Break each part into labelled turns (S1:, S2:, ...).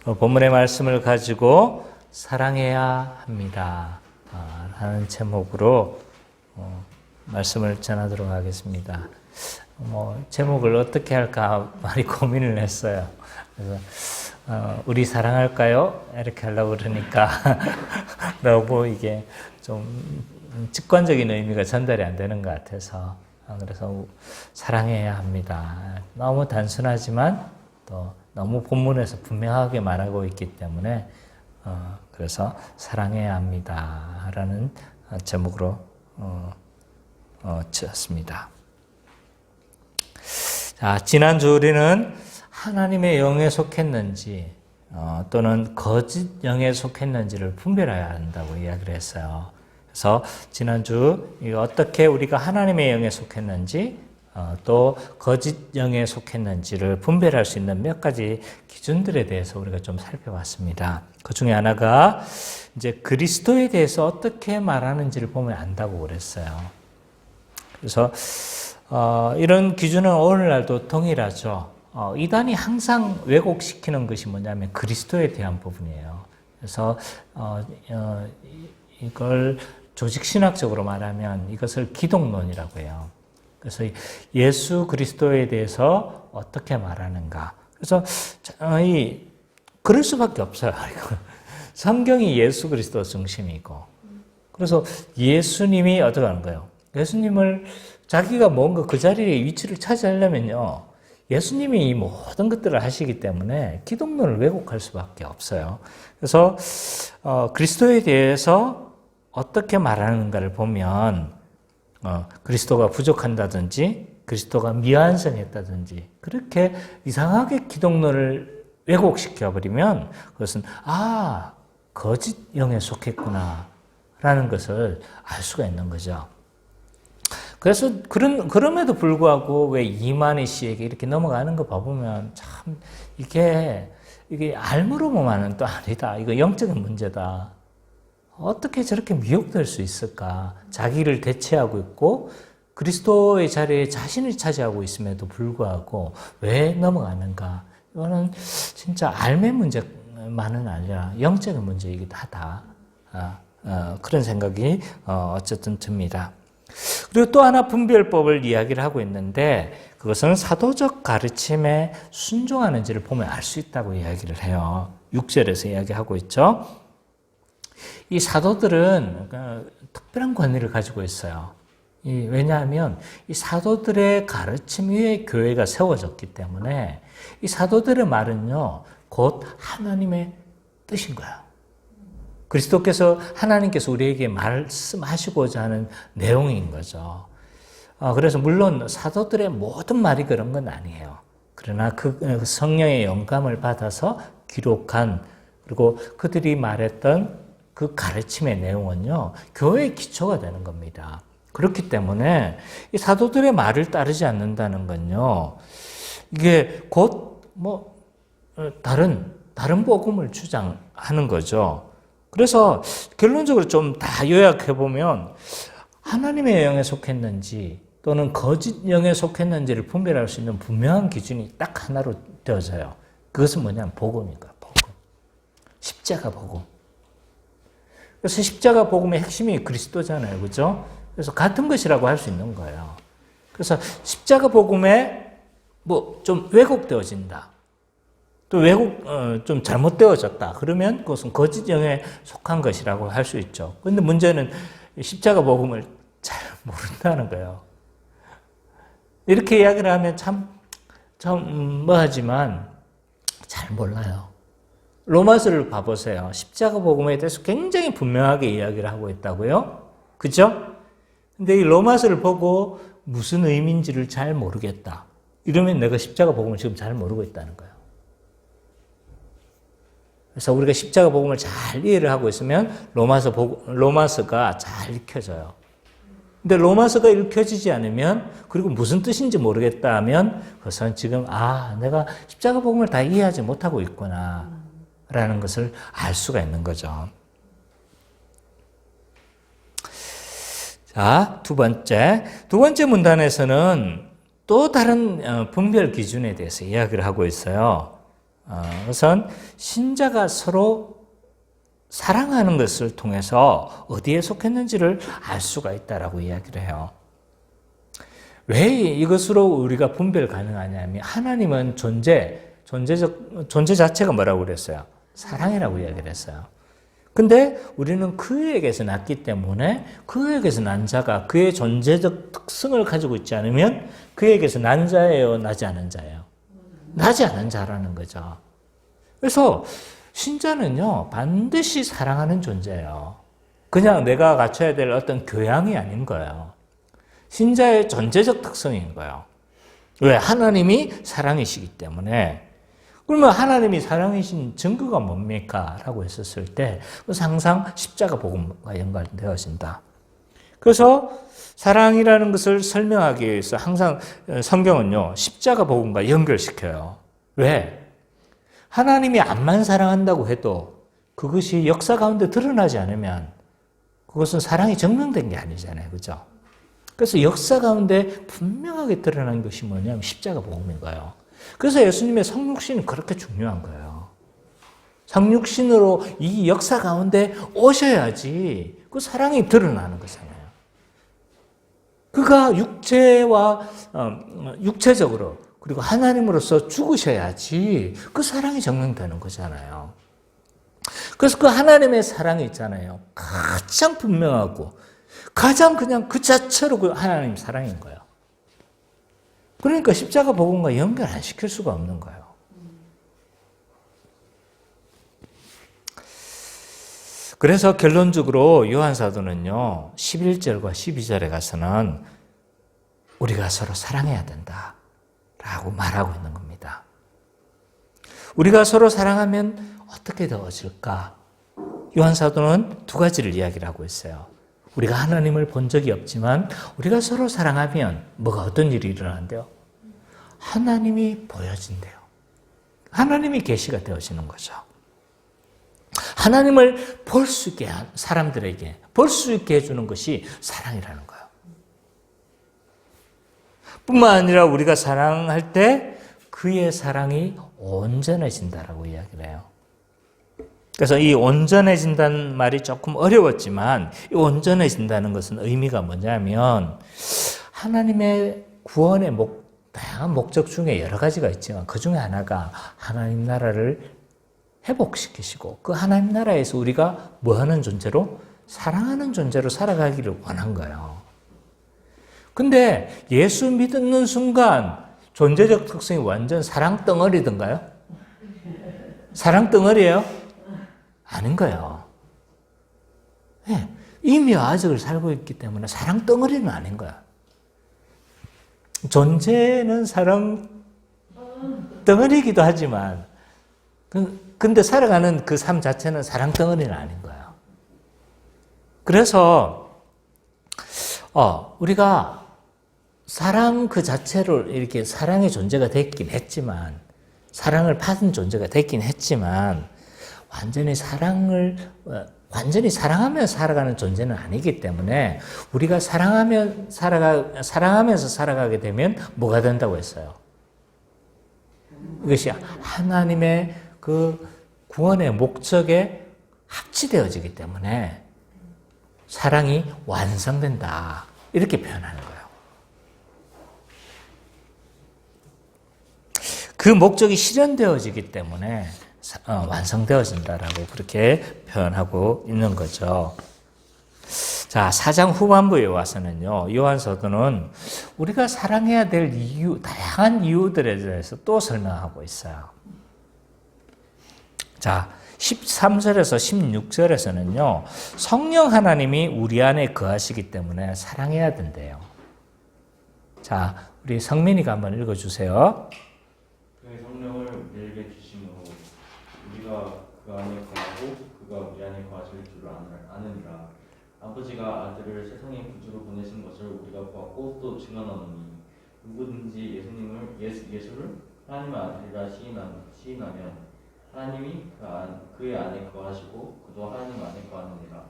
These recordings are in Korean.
S1: 본문의 말씀을 가지고 사랑해야 합니다 하는 제목으로 말씀을 전하도록 하겠습니다. 제목을 어떻게 할까 많이 고민을 했어요. 그래서 우리 사랑할까요? 이렇게 하려고 그러니까 너무 이게 좀 직관적인 의미가 전달이 안 되는 것 같아서 그래서 사랑해야 합니다. 너무 단순하지만 또 너무 본문에서 분명하게 말하고 있기 때문에 그래서 사랑해야 합니다 라는 제목으로 지었습니다. 자, 지난주 우리는 하나님의 영에 속했는지 또는 거짓 영에 속했는지를 분별해야 한다고 이야기를 했어요. 그래서 지난주 어떻게 우리가 하나님의 영에 속했는지 또 거짓 영에 속했는지를 분별할 수 있는 몇 가지 기준들에 대해서 우리가 좀 살펴봤습니다. 그 중에 하나가 이제 그리스도에 대해서 어떻게 말하는지를 보면 안다고 그랬어요. 그래서 이런 기준은 오늘날도 동일하죠. 이단이 항상 왜곡시키는 것이 뭐냐면 그리스도에 대한 부분이에요. 그래서 이걸 조직신학적으로 말하면 이것을 기독론이라고 해요. 그래서 예수 그리스도에 대해서 어떻게 말하는가. 그래서 그럴 수밖에 없어요. 성경이 예수 그리스도 중심이고. 그래서 예수님이 어떻게 하는 거예요? 예수님을 자기가 뭔가 그 자리에 위치를 차지하려면요. 예수님이 이 모든 것들을 하시기 때문에 기독론을 왜곡할 수밖에 없어요. 그래서 그리스도에 대해서 어떻게 말하는가를 보면 그리스도가 부족한다든지 그리스도가 미완성했다든지 그렇게 이상하게 기독론을 왜곡시켜버리면 그것은 거짓 영에 속했구나 라는 것을 알 수가 있는 거죠. 그래서 그럼에도 불구하고 왜 이만희 씨에게 이렇게 넘어가는 거 봐보면 참 이게 알므로만은 또 아니다. 이거 영적인 문제다. 어떻게 저렇게 미혹될 수 있을까? 자기를 대체하고 있고 그리스도의 자리에 자신을 차지하고 있음에도 불구하고 왜 넘어가는가? 이거는 진짜 알매 문제만은 아니라 영적인 문제이기도 하다. 그런 생각이 어쨌든 듭니다. 그리고 또 하나 분별법을 이야기를 하고 있는데 그것은 사도적 가르침에 순종하는지를 보면 알 수 있다고 이야기를 해요. 6절에서 이야기하고 있죠. 이 사도들은 특별한 권위를 가지고 있어요. 왜냐하면 이 사도들의 가르침 위에 교회가 세워졌기 때문에 이 사도들의 말은요, 곧 하나님의 뜻인 거예요. 그리스도께서 하나님께서 우리에게 말씀하시고자 하는 내용인 거죠. 그래서 물론 사도들의 모든 말이 그런 건 아니에요. 그러나 그 성령의 영감을 받아서 기록한 그리고 그들이 말했던 그 가르침의 내용은요, 교회의 기초가 되는 겁니다. 그렇기 때문에 이 사도들의 말을 따르지 않는다는 건요, 이게 곧 다른 복음을 주장하는 거죠. 그래서 결론적으로 좀 다 요약해보면 하나님의 영에 속했는지 또는 거짓 영에 속했는지를 분별할 수 있는 분명한 기준이 딱 하나로 되어져요. 그것은 뭐냐면 복음인 거예요. 복음. 십자가 복음. 그래서 십자가 복음의 핵심이 그리스도잖아요. 그죠? 그래서 같은 것이라고 할 수 있는 거예요. 그래서 십자가 복음에 좀 왜곡되어진다. 또 좀 잘못되어졌다. 그러면 그것은 거짓 영에 속한 것이라고 할 수 있죠. 그런데 문제는 십자가 복음을 잘 모른다는 거예요. 이렇게 이야기를 하면 참 뭐하지만 잘 몰라요. 로마서를 봐보세요. 십자가 복음에 대해서 굉장히 분명하게 이야기를 하고 있다고요. 그죠? 근데 이 로마서를 보고 무슨 의미인지를 잘 모르겠다. 이러면 내가 십자가 복음을 지금 잘 모르고 있다는 거예요. 그래서 우리가 십자가 복음을 잘 이해를 하고 있으면 로마서가 잘 읽혀져요. 근데 로마서가 읽혀지지 않으면 그리고 무슨 뜻인지 모르겠다 하면 그것은 지금 내가 십자가 복음을 다 이해하지 못하고 있구나 라는 것을 알 수가 있는 거죠. 자, 두 번째 문단에서는 또 다른 분별 기준에 대해서 이야기를 하고 있어요. 우선 신자가 서로 사랑하는 것을 통해서 어디에 속했는지를 알 수가 있다라고 이야기를 해요. 왜 이것으로 우리가 분별 가능하냐면 하나님은 존재 자체가 뭐라고 그랬어요? 사랑이라고 이야기를 했어요. 근데 우리는 그에게서 났기 때문에 그에게서 난 자가 그의 존재적 특성을 가지고 있지 않으면 그에게서 난 자예요, 나지 않은 자예요? 나지 않은 자라는 거죠. 그래서 신자는요, 반드시 사랑하는 존재예요. 그냥 내가 갖춰야 될 어떤 교양이 아닌 거예요. 신자의 존재적 특성인 거예요. 왜? 하나님이 사랑이시기 때문에. 그러면 하나님이 사랑이신 증거가 뭡니까? 라고 했었을 때 항상 십자가 복음과 연관되어진다. 그래서 사랑이라는 것을 설명하기 위해서 항상 성경은요, 십자가 복음과 연결시켜요. 왜? 하나님이 암만 사랑한다고 해도 그것이 역사 가운데 드러나지 않으면 그것은 사랑이 증명된 게 아니잖아요. 그죠? 그래서 역사 가운데 분명하게 드러난 것이 뭐냐면 십자가 복음인 거예요. 그래서 예수님의 성육신은 그렇게 중요한 거예요. 성육신으로 이 역사 가운데 오셔야지 그 사랑이 드러나는 거잖아요. 그가 육체적으로 그리고 하나님으로서 죽으셔야지 그 사랑이 증명되는 거잖아요. 그래서 그 하나님의 사랑이 있잖아요. 가장 분명하고 가장 그냥 그 자체로 그 하나님 사랑인 거예요. 그러니까 십자가 복음과 연결 안 시킬 수가 없는 거예요. 그래서 결론적으로 요한 사도는요, 11절과 12절에 가서는 우리가 서로 사랑해야 된다 라고 말하고 있는 겁니다. 우리가 서로 사랑하면 어떻게 되어질까? 요한 사도는 두 가지를 이야기를 하고 있어요. 우리가 하나님을 본 적이 없지만 우리가 서로 사랑하면 어떤 일이 일어난대요? 하나님이 보여진대요. 하나님이 계시가 되어지는 거죠. 하나님을 볼 수 있게 사람들에게 볼 수 있게 해주는 것이 사랑이라는 거예요. 뿐만 아니라 우리가 사랑할 때 그의 사랑이 온전해진다라고 이야기를 해요. 그래서 이 온전해진다는 말이 조금 어려웠지만 이 온전해진다는 것은 의미가 뭐냐면 하나님의 구원의 다양한 목적 중에 여러 가지가 있지만 그 중에 하나가 하나님 나라를 회복시키시고 그 하나님 나라에서 우리가 뭐하는 존재로? 사랑하는 존재로 살아가기를 원한 거예요. 근데 예수 믿는 순간 존재적 특성이 완전 사랑 덩어리던가요? 사랑 덩어리예요? 아닌 거예요. 네, 이미 아직을 살고 있기 때문에 사랑 덩어리는 아닌 거야. 존재는 사랑 덩어리이기도 하지만 근데 살아가는 그 삶 자체는 사랑 덩어리는 아닌 거예요. 그래서 우리가 사랑 그 자체로 이렇게 사랑의 존재가 됐긴 했지만 사랑을 받은 존재가 됐긴 했지만 완전히 사랑하며 살아가는 존재는 아니기 때문에 우리가 사랑하면서 살아가게 되면 뭐가 된다고 했어요? 이것이 하나님의 그 구원의 목적에 합치되어지기 때문에 사랑이 완성된다. 이렇게 표현하는 거예요. 그 목적이 실현되어지기 때문에 완성되어진다라고 그렇게 표현하고 있는 거죠. 자, 4장 후반부에 와서는요, 요한 사도는 우리가 사랑해야 될 다양한 이유들에 대해서 또 설명하고 있어요. 자, 13절에서 16절에서는요, 성령 하나님이 우리 안에 거하시기 때문에 사랑해야 된대요. 자, 우리 성민이가 한번 읽어주세요.
S2: 그의 성령을 우리에게 주심으로 우리가 그 안에 거하고 그가 우리 안에 거하실 줄 아느니라. 아버지가 아들을 세상에 구주로 보내신 것을 우리가 보았고 또 증언하노니 누구든지 예수를 하나님의 아들이라 시인하면 하나님이 그의 안에 거하시고 그도 하나님 안에 거하느니라.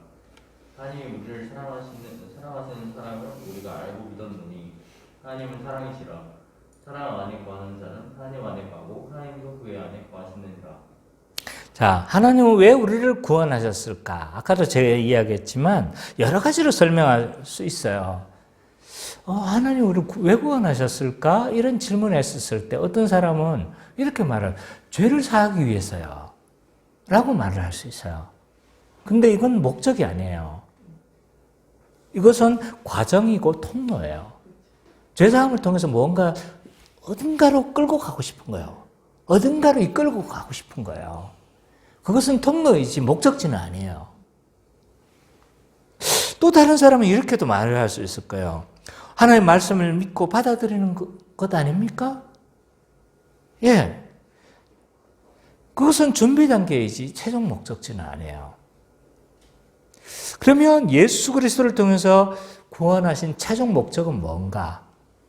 S2: 하나님이 우리를 사랑하시는 사랑을 우리가 알고 믿었노니 하나님은 사랑이시라. 사랑 안에 거하는 자는 하나님 안에 거하고 하나님도 그의 안에 거하시느니라.
S1: 자, 하나님은 왜 우리를 구원하셨을까? 아까도 제가 이야기했지만 여러 가지로 설명할 수 있어요. 하나님 우리를 왜 구원하셨을까? 이런 질문을 했었을 때 어떤 사람은 이렇게 말을 죄를 사하기 위해서요. 라고 말을 할 수 있어요. 근데 이건 목적이 아니에요. 이것은 과정이고 통로예요. 죄사함을 통해서 뭔가 어딘가로 끌고 가고 싶은 거예요. 어딘가로 이끌고 가고 싶은 거예요. 그것은 통로이지 목적지는 아니에요. 또 다른 사람은 이렇게도 말을 할 수 있을 거예요. 하나님의 말씀을 믿고 받아들이는 것 아닙니까? 예. 그것은 준비 단계이지 최종 목적지는 아니에요. 그러면 예수 그리스도를 통해서 구원하신 최종 목적은 뭔가?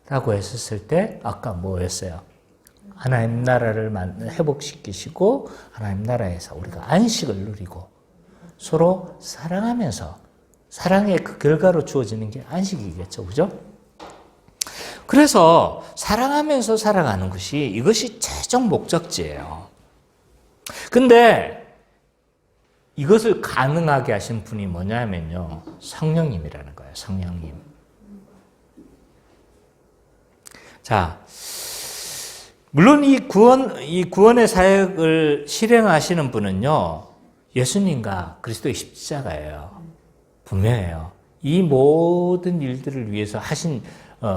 S1: 라고 했었을 때 아까 뭐였어요? 하나님 나라를 회복시키시고 하나님 나라에서 우리가 안식을 누리고 서로 사랑하면서 사랑의 그 결과로 주어지는 게 안식이겠죠. 그죠? 그래서 사랑하면서 살아가는 것이 이것이 최종 목적지예요. 근데 이것을 가능하게 하신 분이 뭐냐면요. 성령님이라는 거예요. 성령님. 자, 물론 이 구원의 사역을 실행하시는 분은요. 예수님과 그리스도의 십자가예요. 분명해요. 이 모든 일들을 위해서 하신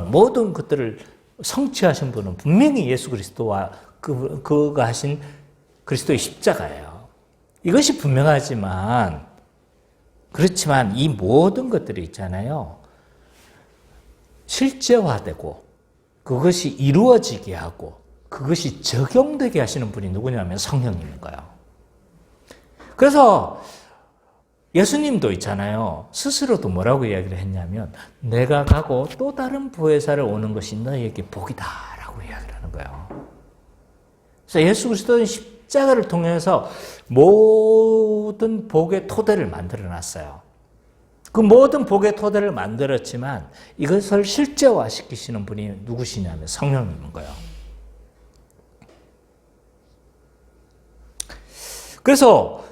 S1: 모든 것들을 성취하신 분은 분명히 예수 그리스도와 그가 하신 그리스도의 십자가예요. 이것이 분명하지만 그렇지만 이 모든 것들이 있잖아요. 실제화되고 그것이 이루어지게 하고 그것이 적용되게 하시는 분이 누구냐면 성령님인 거예요. 그래서 예수님도 있잖아요. 스스로도 뭐라고 이야기를 했냐면 내가 가고 또 다른 보혜사를 오는 것이 너희에게 복이다 라고 이야기를 하는 거예요. 그래서 예수 그리스도는 십자가를 통해서 모든 복의 토대를 만들어 놨어요. 그 모든 복의 토대를 만들었지만 이것을 실제화시키시는 분이 누구시냐면 성령님인 거예요. 그래서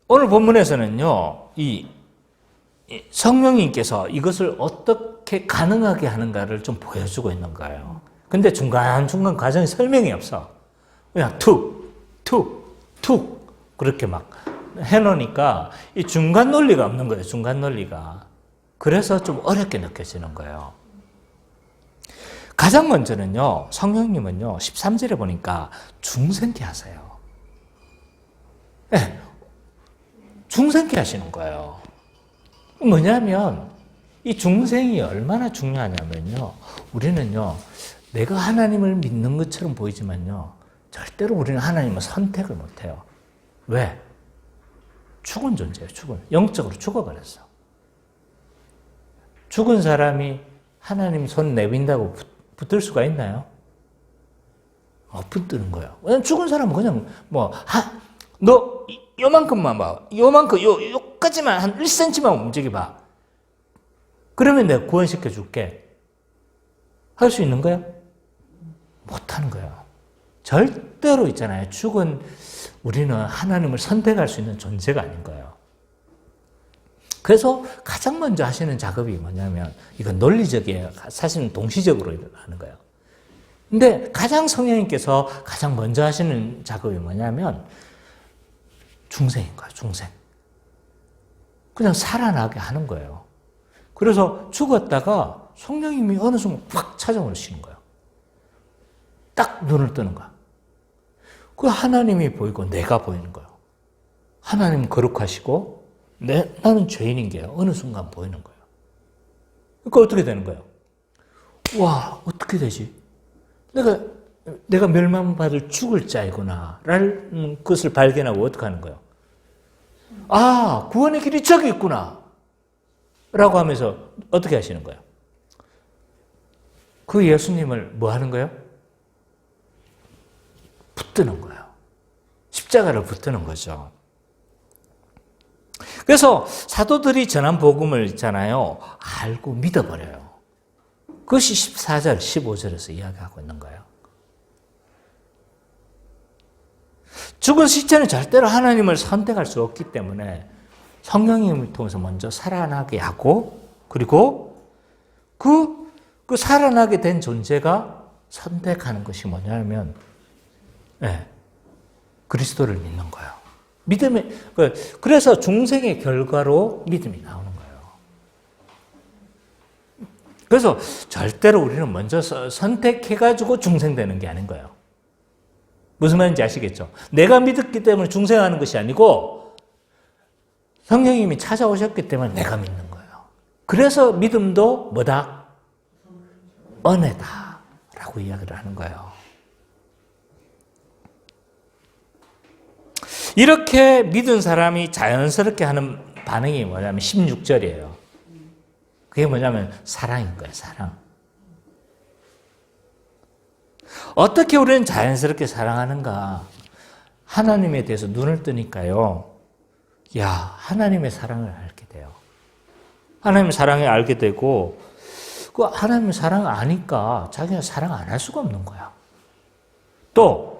S1: 오늘 본문에서는요, 이 성령님께서 이것을 어떻게 가능하게 하는가를 좀 보여주고 있는 거예요. 근데 중간중간 과정에 설명이 없어. 그냥 툭 그렇게 막 해놓으니까 이 중간 논리가 없는 거예요. 중간 논리가. 그래서 좀 어렵게 느껴지는 거예요. 가장 먼저는요, 성령님은요, 13절에 보니까 중생케 하세요. 네, 중생케 하시는 거예요. 뭐냐면 이 중생이 얼마나 중요하냐면요. 우리는요. 내가 하나님을 믿는 것처럼 보이지만요. 절대로 우리는 하나님을 선택을 못해요. 왜? 죽은 존재예요. 영적으로 죽어버렸어. 죽은 사람이 하나님 손 내빈다고 붙을 수가 있나요? 붙드는 거예요. 왜냐면 죽은 사람은 그냥 너 요만큼만 봐. 요까지만 한 1cm만 움직여봐. 그러면 내가 구원시켜 줄게. 할 수 있는 거야? 못하는 거예요. 절대로 있잖아요. 죽은 우리는 하나님을 선택할 수 있는 존재가 아닌 거예요. 그래서 가장 먼저 하시는 작업이 뭐냐면 이건 논리적이에요. 사실은 동시적으로 일어나는 거예요. 근데 가장 성령님께서 가장 먼저 하시는 작업이 뭐냐면 중생인 거예요. 중생. 그냥 살아나게 하는 거예요. 그래서 죽었다가 성령님이 어느 순간 확 찾아오시는 거예요. 딱 눈을 뜨는 거야. 그 하나님이 보이고 내가 보이는 거예요. 하나님 거룩하시고 나는 죄인인 게 어느 순간 보이는 거예요. 그러니까 어떻게 되는 거예요? 와, 어떻게 되지? 내가 멸망받을 죽을 자이구나 라는 것을 발견하고 어떻게 하는 거예요? 아, 구원의 길이 저기 있구나 라고 하면서 어떻게 하시는 거예요? 그 예수님을 뭐 하는 거예요? 붙드는 거예요. 십자가를 붙드는 거죠. 그래서 사도들이 전한 복음을 있잖아요. 알고 믿어버려요. 그것이 14절, 15절에서 이야기하고 있는 거예요. 죽은 시체는 절대로 하나님을 선택할 수 없기 때문에 성령님을 통해서 먼저 살아나게 하고, 그리고 그 살아나게 된 존재가 선택하는 것이 뭐냐면, 그리스도를 믿는 거예요. 그래서 중생의 결과로 믿음이 나오는 거예요. 그래서 절대로 우리는 먼저 선택해가지고 중생되는 게 아닌 거예요. 무슨 말인지 아시겠죠? 내가 믿었기 때문에 중생하는 것이 아니고 성령님이 찾아오셨기 때문에 내가 믿는 거예요. 그래서 믿음도 뭐다? 은혜다 라고 이야기를 하는 거예요. 이렇게 믿은 사람이 자연스럽게 하는 반응이 뭐냐면 16절이에요. 그게 뭐냐면 사랑인 거예요. 사랑. 어떻게 우리는 자연스럽게 사랑하는가? 하나님에 대해서 눈을 뜨니까요. 야, 하나님의 사랑을 알게 돼요. 하나님의 사랑을 알게 되고 그 하나님의 사랑을 아니까 자기가 사랑 안 할 수가 없는 거야. 또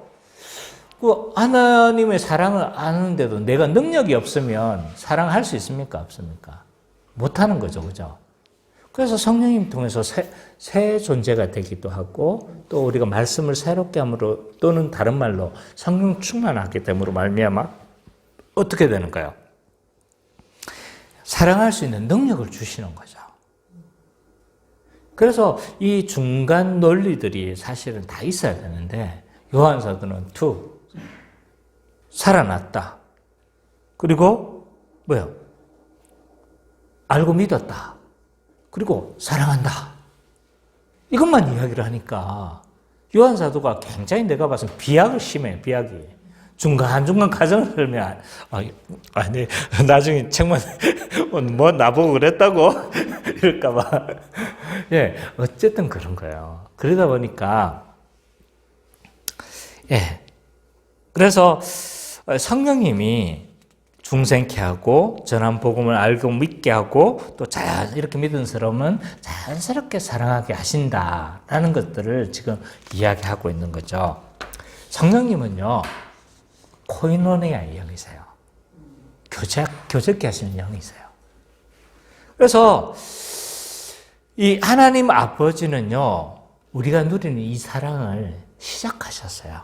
S1: 그 하나님의 사랑을 아는데도 내가 능력이 없으면 사랑할 수 있습니까? 없습니까? 못하는 거죠. 그죠? 그래서 성령님 통해서 새 존재가 되기도 하고 또 우리가 말씀을 새롭게 함으로 또는 다른 말로 성령 충만하기 때문에 말미암아 어떻게 되는가요? 사랑할 수 있는 능력을 주시는 거죠. 그래서 이 중간 논리들이 사실은 다 있어야 되는데 요한사도는 살아났다. 그리고 뭐요? 알고 믿었다. 그리고 사랑한다. 이것만 이야기를 하니까 요한사도가 굉장히 내가 봐서는 비약을 심해요. 비약이. 중간중간 가정을 설명 아니 나중에 책만 뭐 나보고 그랬다고 이럴까 봐. 예, 어쨌든 그런 거예요. 그러다 보니까 그래서 성령님이 중생케 하고 전한 복음을 알고 믿게 하고 또 이렇게 믿은 사람은 자연스럽게 사랑하게 하신다라는 것들을 지금 이야기하고 있는 거죠. 성령님은요 코이노니아의 영이세요. 교제케 하시는 영이세요. 그래서 이 하나님 아버지는요 우리가 누리는 이 사랑을 시작하셨어요.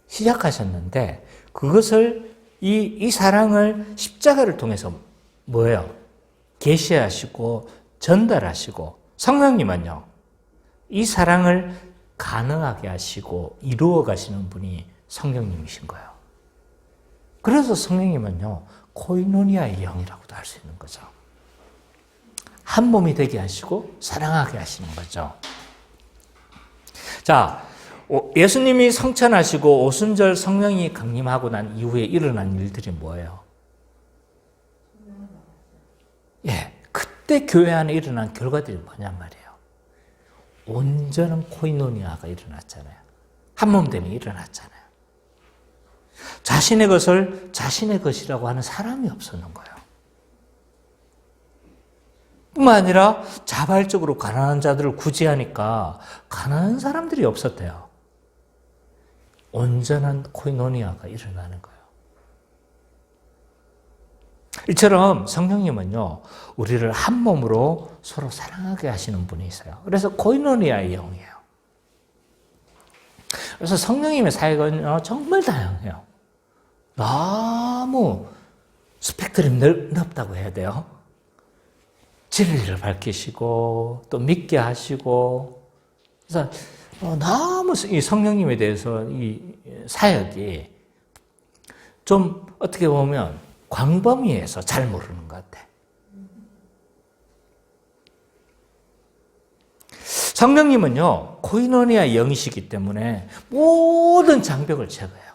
S1: 시작하셨는데 그것을 이 사랑을 십자가를 통해서 뭐예요? 계시하시고 전달하시고 성령님은요 이 사랑을 가능하게 하시고 이루어 가시는 분이 성령님이신 거예요. 그래서 성령님은요 코이노니아의 영이라고도 할 수 있는 거죠. 한 몸이 되게 하시고 사랑하게 하시는 거죠. 자, 예수님이 성천하시고 오순절 성령이 강림하고 난 이후에 일어난 일들이 뭐예요? 그때 교회 안에 일어난 결과들이 뭐냔 말이에요. 온전한 코이노니아가 일어났잖아요. 한 몸됨이 일어났잖아요. 자신의 것을 자신의 것이라고 하는 사람이 없었는 거예요. 뿐만 아니라 자발적으로 가난한 자들을 구제하니까 가난한 사람들이 없었대요. 온전한 코이노니아가 일어나는 거예요. 이처럼 성령님은요, 우리를 한 몸으로 서로 사랑하게 하시는 분이세요. 그래서 코이노니아의 영이에요. 그래서 성령님의 사역은 정말 다양해요. 너무 스펙트럼이 넓다고 해야 돼요. 진리를 밝히시고 또 믿게 하시고 그래서 너무 이 성령님에 대해서 이 사역이 좀 어떻게 보면 광범위해서 잘 모르는 것 같아. 성령님은요 코이노니아 영이시기 때문에 모든 장벽을 제거해요.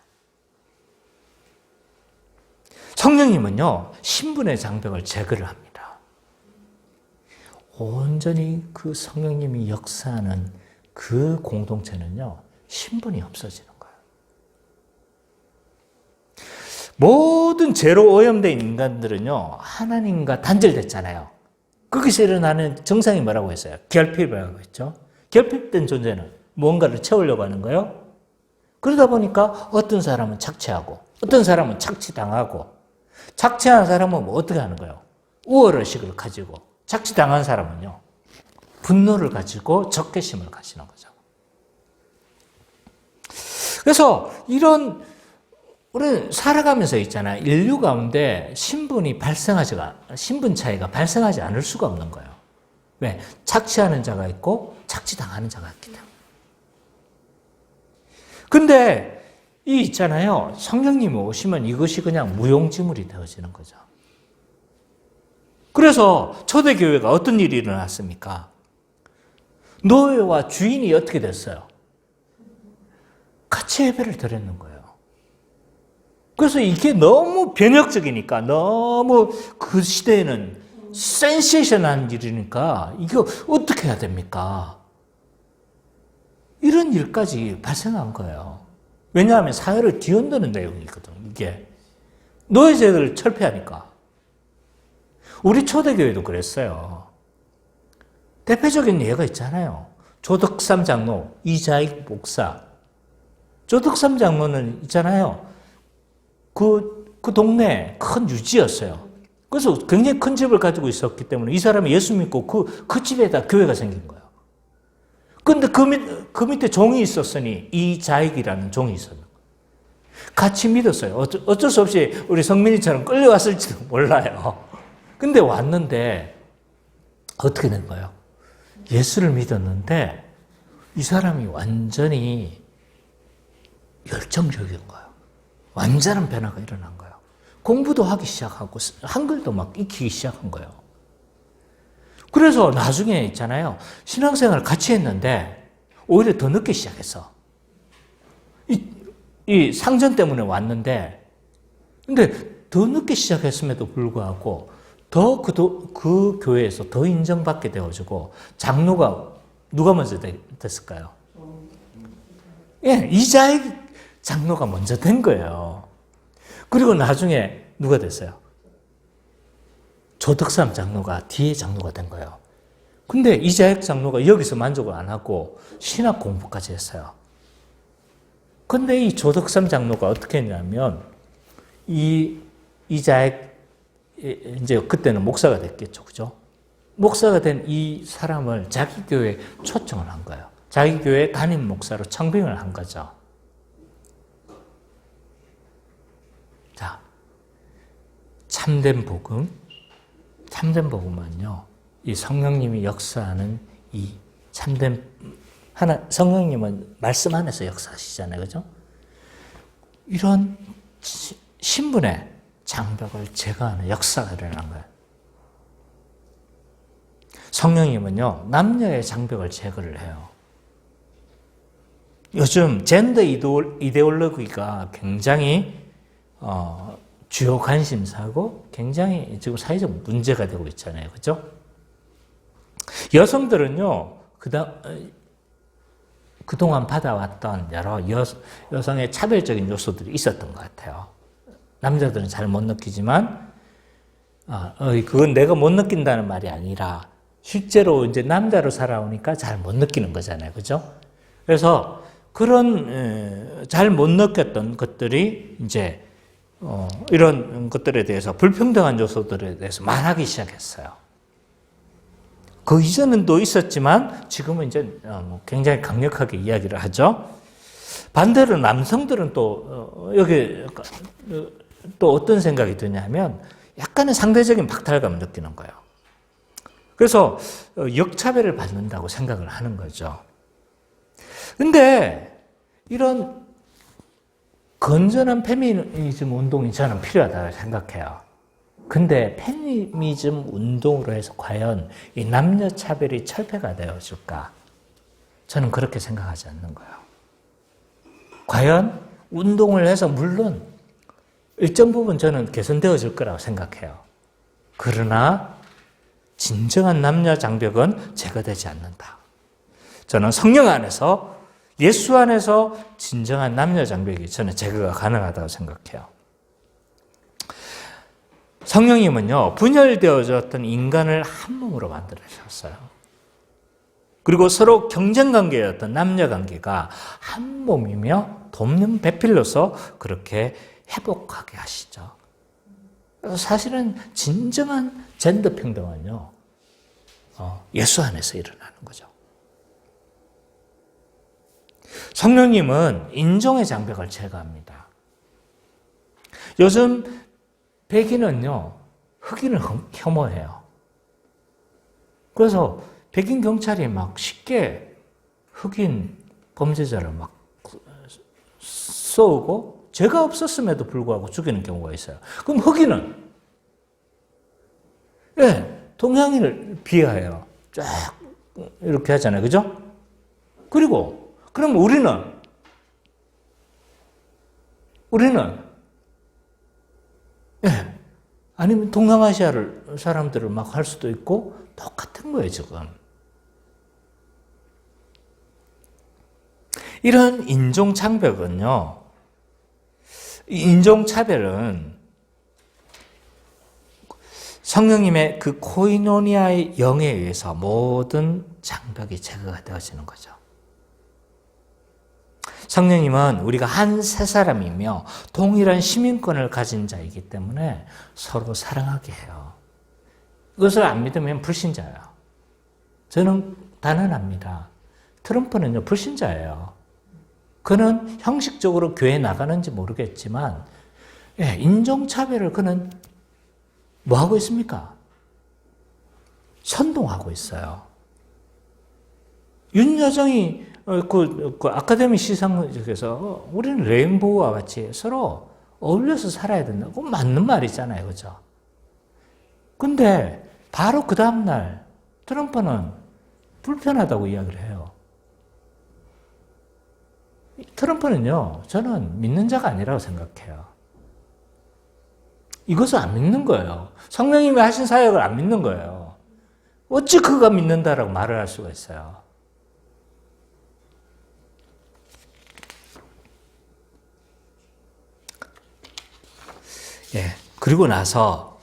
S1: 성령님은요 신분의 장벽을 제거를 합니다. 온전히 그 성령님이 역사하는 그 공동체는요 신분이 없어지는 거예요. 모든 죄로 오염된 인간들은요 하나님과 단절됐잖아요. 거기서 일어나는 정상이 뭐라고 했어요? 결핍이라고 했죠. 결핍된 존재는 뭔가를 채우려고 하는 거예요. 그러다 보니까 어떤 사람은 착취하고 어떤 사람은 착취당하고 착취한 사람은 뭐 어떻게 하는 거예요? 우월의식을 가지고 착취당한 사람은요. 분노를 가지고 적개심을 가지는 거죠. 그래서 이런 우리는 살아가면서 있잖아요. 인류 가운데 신분 차이가 발생하지 않을 수가 없는 거예요. 왜? 착취하는 자가 있고 착취당하는 자가 있기 때문에. 근데 이 있잖아요. 성령님이 오시면 이것이 그냥 무용지물이 되어지는 거죠. 그래서 초대교회가 어떤 일이 일어났습니까? 노예와 주인이 어떻게 됐어요? 같이 예배를 드렸는 거예요. 그래서 이게 너무 변혁적이니까, 너무 그 시대에는 센세이션한 일이니까 이거 어떻게 해야 됩니까? 이런 일까지 발생한 거예요. 왜냐하면 사회를 뒤흔드는 내용이거든, 이게. 노예제도를 철폐하니까. 우리 초대교회도 그랬어요. 대표적인 예가 있잖아요. 조덕삼 장로, 이자익 목사. 조덕삼 장로는 있잖아요. 그 동네에 큰 유지였어요. 그래서 굉장히 큰 집을 가지고 있었기 때문에 이 사람이 예수 믿고 그 집에다 교회가 생긴 거예요. 근데 그 밑에 종이 있었으니 이자익이라는 종이 있었는 거예요. 같이 믿었어요. 어쩔 수 없이 우리 성민이처럼 끌려왔을지도 몰라요. 근데 왔는데 어떻게 된 거예요? 예수를 믿었는데 이 사람이 완전히 열정적인 거예요. 완전한 변화가 일어난 거예요. 공부도 하기 시작하고 한글도 막 익히기 시작한 거예요. 그래서 나중에 있잖아요. 신앙생활을 같이 했는데 오히려 더 늦게 시작했어. 이 상전 때문에 왔는데 근데 더 늦게 시작했음에도 불구하고 더 그 교회에서 더 인정받게 되어지고 장로가 누가 먼저 됐을까요? 예, 이자익 장로가 먼저 된 거예요. 그리고 나중에 누가 됐어요? 조덕삼 장로가 뒤에 장로가 된 거예요. 근데 이자익 장로가 여기서 만족을 안 하고 신학 공부까지 했어요. 근데 이 조덕삼 장로가 어떻게 했냐면 이자익 이제 그때는 목사가 됐겠죠. 그죠? 목사가 된 이 사람을 자기 교회에 초청을 한 거예요. 자기 교회 담임 목사로 청빙을 한 거죠. 자, 참된 복음은요, 이 성령님이 역사하는 이 참된, 성령님은 말씀 안에서 역사하시잖아요. 그죠? 이런 신분의 장벽을 제거하는 역사가 일어난 거예요. 성령님은요, 남녀의 장벽을 제거를 해요. 요즘 젠더 이데올로기가 굉장히 주요 관심사고 굉장히 지금 사회적 문제가 되고 있잖아요. 그죠? 여성들은요, 그동안 받아왔던 여러 여성의 차별적인 요소들이 있었던 것 같아요. 남자들은 잘 못 느끼지만, 그건 내가 못 느낀다는 말이 아니라, 실제로 이제 남자로 살아오니까 잘 못 느끼는 거잖아요. 그죠? 그래서 그런, 잘 못 느꼈던 것들이 이제, 이런 것들에 대해서 불평등한 요소들에 대해서 말하기 시작했어요. 그 이전은 또 있었지만 지금은 이제 굉장히 강력하게 이야기를 하죠. 반대로 남성들은 또 여기 또 어떤 생각이 드냐면 약간의 상대적인 박탈감을 느끼는 거예요. 그래서 역차별을 받는다고 생각을 하는 거죠. 근데 이런 건전한 페미니즘 운동이 저는 필요하다고 생각해요. 근데 페미니즘 운동으로 해서 과연 이 남녀 차별이 철폐가 되어질까? 저는 그렇게 생각하지 않는 거예요. 과연 운동을 해서 물론 일정 부분 저는 개선되어질 거라고 생각해요. 그러나 진정한 남녀 장벽은 제거되지 않는다. 저는 성령 안에서 예수 안에서 진정한 남녀 장벽이 저는 제거가 가능하다고 생각해요. 성령님은요, 분열되어졌던 인간을 한 몸으로 만들어주셨어요. 그리고 서로 경쟁관계였던 남녀관계가 한 몸이며 돕는 배필로서 그렇게 회복하게 하시죠. 그래서 사실은 진정한 젠더 평등은요, 예수 안에서 일어나는 거죠. 성령님은 인종의 장벽을 제거합니다. 요즘 백인은요, 흑인을 혐오해요. 그래서 백인 경찰이 막 쉽게 흑인 범죄자를 막 쏘고 죄가 없었음에도 불구하고 죽이는 경우가 있어요. 그럼 흑인은 동양인을 비하해요. 쫙 이렇게 하잖아요. 그죠? 그리고 그럼 우리는 아니면 동남아시아를 사람들을 막 할 수도 있고 똑같은 거예요, 지금. 이런 인종차별은요, 인종차별은 성령님의 그 코이노니아의 영에 의해서 모든 장벽이 제거가 되어지는 거죠. 성령님은 우리가 한 세 사람이며 동일한 시민권을 가진 자이기 때문에 서로 사랑하게 해요. 이것을 안 믿으면 불신자예요. 저는 단언합니다. 트럼프는요, 불신자예요. 그는 형식적으로 교회에 나가는지 모르겠지만, 인종차별을 그는 뭐 하고 있습니까? 선동하고 있어요. 윤여정이 그 아카데미 시상식에서 우리는 레인보우와 같이 서로 어울려서 살아야 된다고 맞는 말이잖아요. 그죠? 근데 바로 그 다음날 트럼프는 불편하다고 이야기를 해요. 트럼프는요, 저는 믿는 자가 아니라고 생각해요. 이것을 안 믿는 거예요. 성령님이 하신 사역을 안 믿는 거예요. 어찌 그가 믿는다라고 말을 할 수가 있어요. 그리고 나서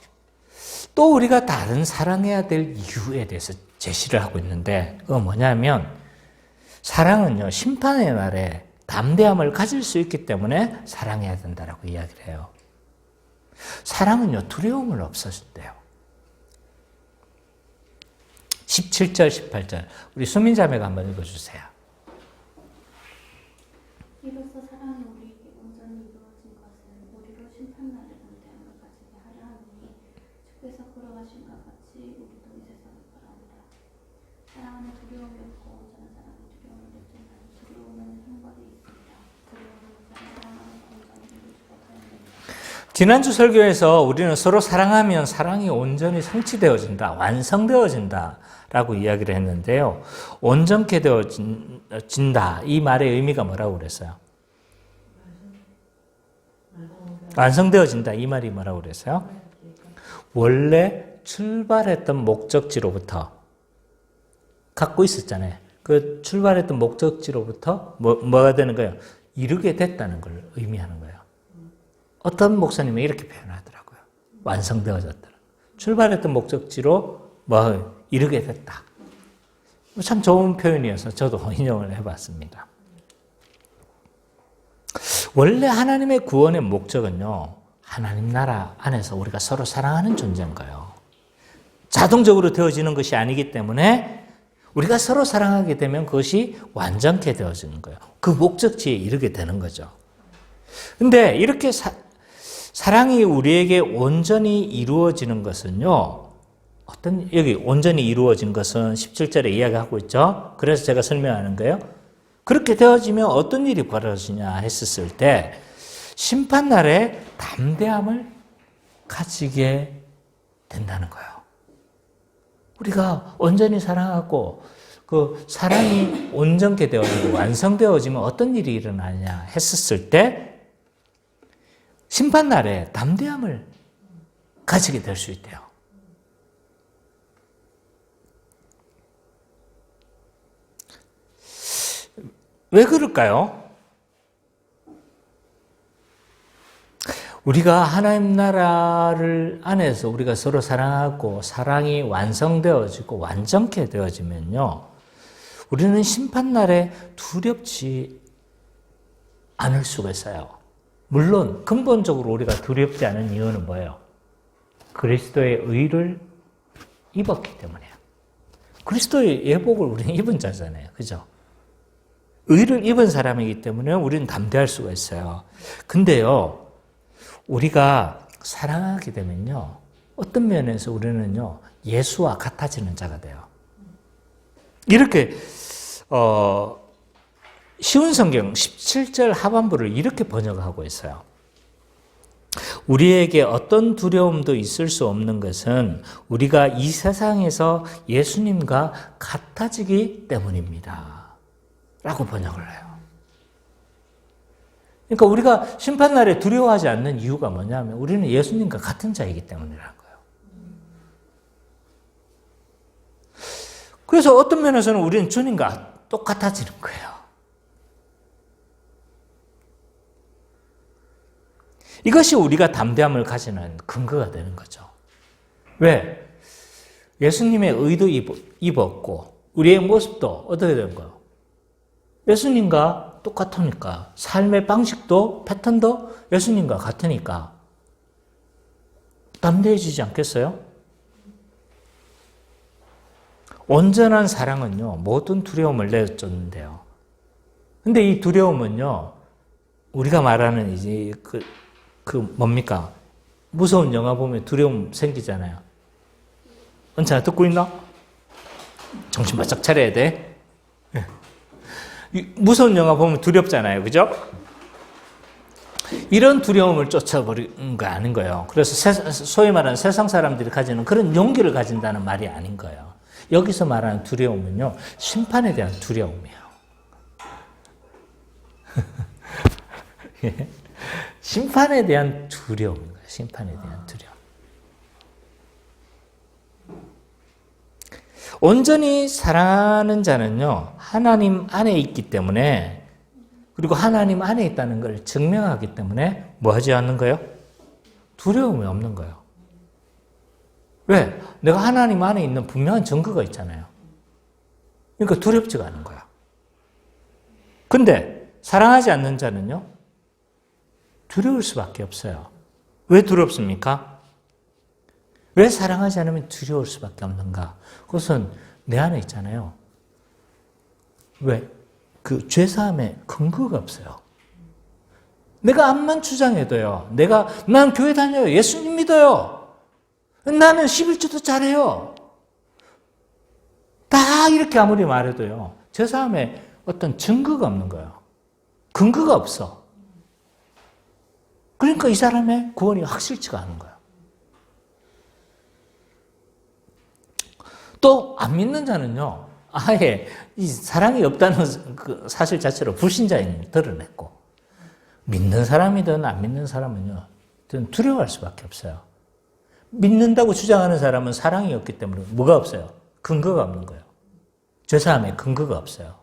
S1: 또 우리가 다른 사랑해야 될 이유에 대해서 제시를 하고 있는데, 그건 뭐냐면, 사랑은요, 심판의 날에 담대함을 가질 수 있기 때문에 사랑해야 된다라고 이야기를 해요. 사랑은요, 두려움을 없애준대요. 17절, 18절. 우리 수민 자매가 한번 읽어주세요.
S3: 이로써 사랑이 우리에게 온전히 이루어진 것은 우리로 심판날에 담대함을 가지게 하려 하니 주께서 걸어가신 것 같이 우리도 이 세상을 바라온다. 사랑 안에 두려움이 없고 온전한 사랑이 두려움을 내쫓나니 두려움은 형벌이 있습니다. 두려움은 사랑 안에 온전히 이루지 못하는 것입니다.
S1: 지난주 설교에서 우리는 서로 사랑하면 사랑이 온전히 성취되어진다, 완성되어진다 라고 이야기를 했는데요. 온전케 되어진다, 이 말의 의미가 뭐라고 그랬어요? 완성되어진다, 이 말이 뭐라고 그랬어요? 원래 출발했던 목적지로부터 갖고 있었잖아요. 그 출발했던 목적지로부터 뭐가 되는 거예요? 이루게 됐다는 걸 의미하는 거예요. 어떤 목사님이 이렇게 표현하더라고요. 완성되어졌다. 출발했던 목적지로 이루게 됐다. 참 좋은 표현이어서 저도 인용을 해봤습니다. 원래 하나님의 구원의 목적은요, 하나님 나라 안에서 우리가 서로 사랑하는 존재인 거예요. 자동적으로 되어지는 것이 아니기 때문에 우리가 서로 사랑하게 되면 그것이 완전케 되어지는 거예요. 그 목적지에 이르게 되는 거죠. 근데 이렇게 사랑이 우리에게 온전히 이루어지는 것은요, 여기 온전히 이루어진 것은 17절에 이야기하고 있죠. 그래서 제가 설명하는 거예요. 그렇게 되어지면 어떤 일이 벌어지냐 했었을 때, 심판날에 담대함을 가지게 된다는 거예요. 우리가 온전히 사랑하고 그 사랑이 온전케 되어지고 완성되어지면 어떤 일이 일어나냐 했었을 때, 심판날에 담대함을 가지게 될 수 있대요. 왜 그럴까요? 우리가 하나님 나라를 안에서 우리가 서로 사랑하고 사랑이 완성되어지고 완전케 되어지면요, 우리는 심판날에 두렵지 않을 수가 있어요. 물론 근본적으로 우리가 두렵지 않은 이유는 뭐예요? 그리스도의 의를 입었기 때문이에요. 그리스도의 예복을 우리는 입은 자잖아요. 그죠? 의를 입은 사람이기 때문에 우리는 담대할 수가 있어요. 근데요, 우리가 사랑하게 되면요, 어떤 면에서 우리는요, 예수와 같아지는 자가 돼요. 이렇게 쉬운 성경 17절 하반부를 이렇게 번역하고 있어요. 우리에게 어떤 두려움도 있을 수 없는 것은 우리가 이 세상에서 예수님과 같아지기 때문입니다. 라고 번역을 해요. 그러니까 우리가 심판날에 두려워하지 않는 이유가 뭐냐면 우리는 예수님과 같은 자이기 때문이라는 거예요. 그래서 어떤 면에서는 우리는 주님과 똑같아지는 거예요. 이것이 우리가 담대함을 가지는 근거가 되는 거죠. 왜? 예수님의 의도 입었고 우리의 모습도 어떻게 된 거예요? 예수님과 똑같으니까, 삶의 방식도 패턴도 예수님과 같으니까 담대해지지 않겠어요? 온전한 사랑은요, 모든 두려움을 내쫓는데요. 근데 이 두려움은요, 우리가 말하는 이제 뭡니까? 무서운 영화 보면 두려움 생기잖아요. 은찬아, 듣고 있나? 정신 바짝 차려야 돼. 무서운 영화 보면 두렵잖아요. 그죠? 이런 두려움을 쫓아버리는 거 아닌 거예요. 그래서 소위 말하는 세상 사람들이 가지는 그런 용기를 가진다는 말이 아닌 거예요. 여기서 말하는 두려움은요, 심판에 대한 두려움이에요. 심판에 대한 두려움인 거예요. 심판에 대한 두려움. 온전히 사랑하는 자는요, 하나님 안에 있기 때문에, 그리고 하나님 안에 있다는 걸 증명하기 때문에 뭐 하지 않는 거예요? 두려움이 없는 거예요. 왜? 내가 하나님 안에 있는 분명한 증거가 있잖아요. 그러니까 두렵지가 않은 거야. 근데 사랑하지 않는 자는요, 두려울 수밖에 없어요. 왜 두렵습니까? 왜 사랑하지 않으면 두려울 수밖에 없는가? 그것은 내 안에 있잖아요. 왜? 그 죄사함에 근거가 없어요. 내가 암만 주장해도요. 난 교회 다녀요. 예수님 믿어요. 나는 11조도 잘해요. 다 이렇게 아무리 말해도요. 죄사함에 어떤 증거가 없는 거예요. 근거가 없어. 그러니까 이 사람의 구원이 확실치가 않은 거예요. 또 안 믿는 자는요, 아예 이 사랑이 없다는 그 사실 자체로 불신자임을 드러냈고, 믿는 사람이든 안 믿는 사람은요, 두려워할 수밖에 없어요. 믿는다고 주장하는 사람은 사랑이 없기 때문에 뭐가 없어요? 근거가 없는 거예요. 죄사함에 근거가 없어요.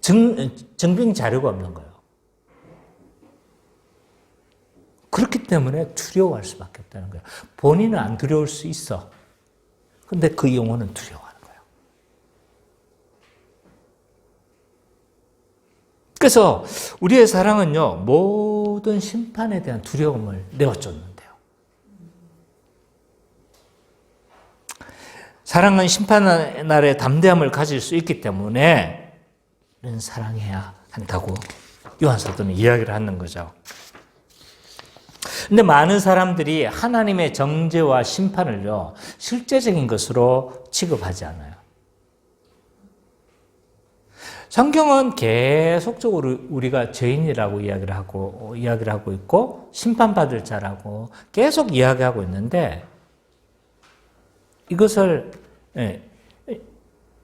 S1: 증빙 자료가 없는 거예요. 그렇기 때문에 두려워할 수밖에 없다는 거예요. 본인은 안 두려울 수 있어. 근데 그 영혼은 두려워하는 거예요. 그래서 우리의 사랑은요, 모든 심판에 대한 두려움을 내어쫓는데요. 사랑은 심판의 날에 담대함을 가질 수 있기 때문에 우리는 사랑해야 한다고 요한사도는 이야기를 하는 거죠. 근데 많은 사람들이 하나님의 정죄와 심판을요, 실제적인 것으로 취급하지 않아요. 성경은 계속적으로 우리가 죄인이라고 이야기를 하고 있고, 심판받을 자라고 계속 이야기하고 있는데, 이것을,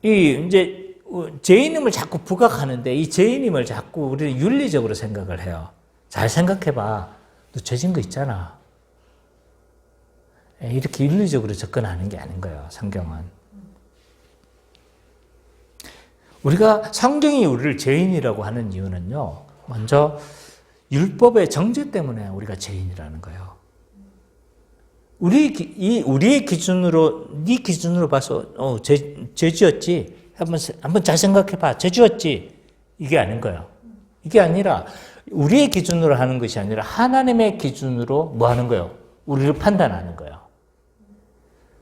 S1: 이제, 죄인임을 자꾸 부각하는데, 이 죄인임을 자꾸 우리는 윤리적으로 생각을 해요. 잘 생각해봐. 너 죄진 거 있잖아. 이렇게 윤리적으로 접근하는 게 아닌 거예요, 성경은. 우리가 성경이 우리를 죄인이라고 하는 이유는요, 먼저 율법의 정죄 때문에 우리가 죄인이라는 거예요. 우리의 기준으로, 네 기준으로 봐서, 죄 지었지? 한번 잘 생각해봐. 죄 지었지? 이게 아닌 거예요. 이게 아니라, 우리의 기준으로 하는 것이 아니라, 하나님의 기준으로 뭐 하는 거예요? 우리를 판단하는 거예요.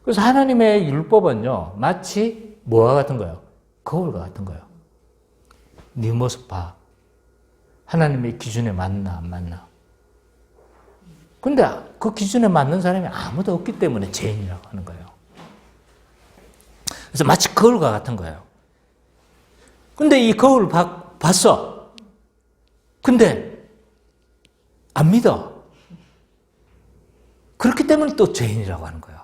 S1: 그래서 하나님의 율법은요, 마치 뭐와 같은 거예요? 거울과 같은 거예요. 네 모습 봐. 하나님의 기준에 맞나, 안 맞나? 근데 그 기준에 맞는 사람이 아무도 없기 때문에 죄인이라고 하는 거예요. 그래서 마치 거울과 같은 거예요. 근데 이 거울 봤어. 근데 안 믿어. 그렇기 때문에 또 죄인이라고 하는 거예요.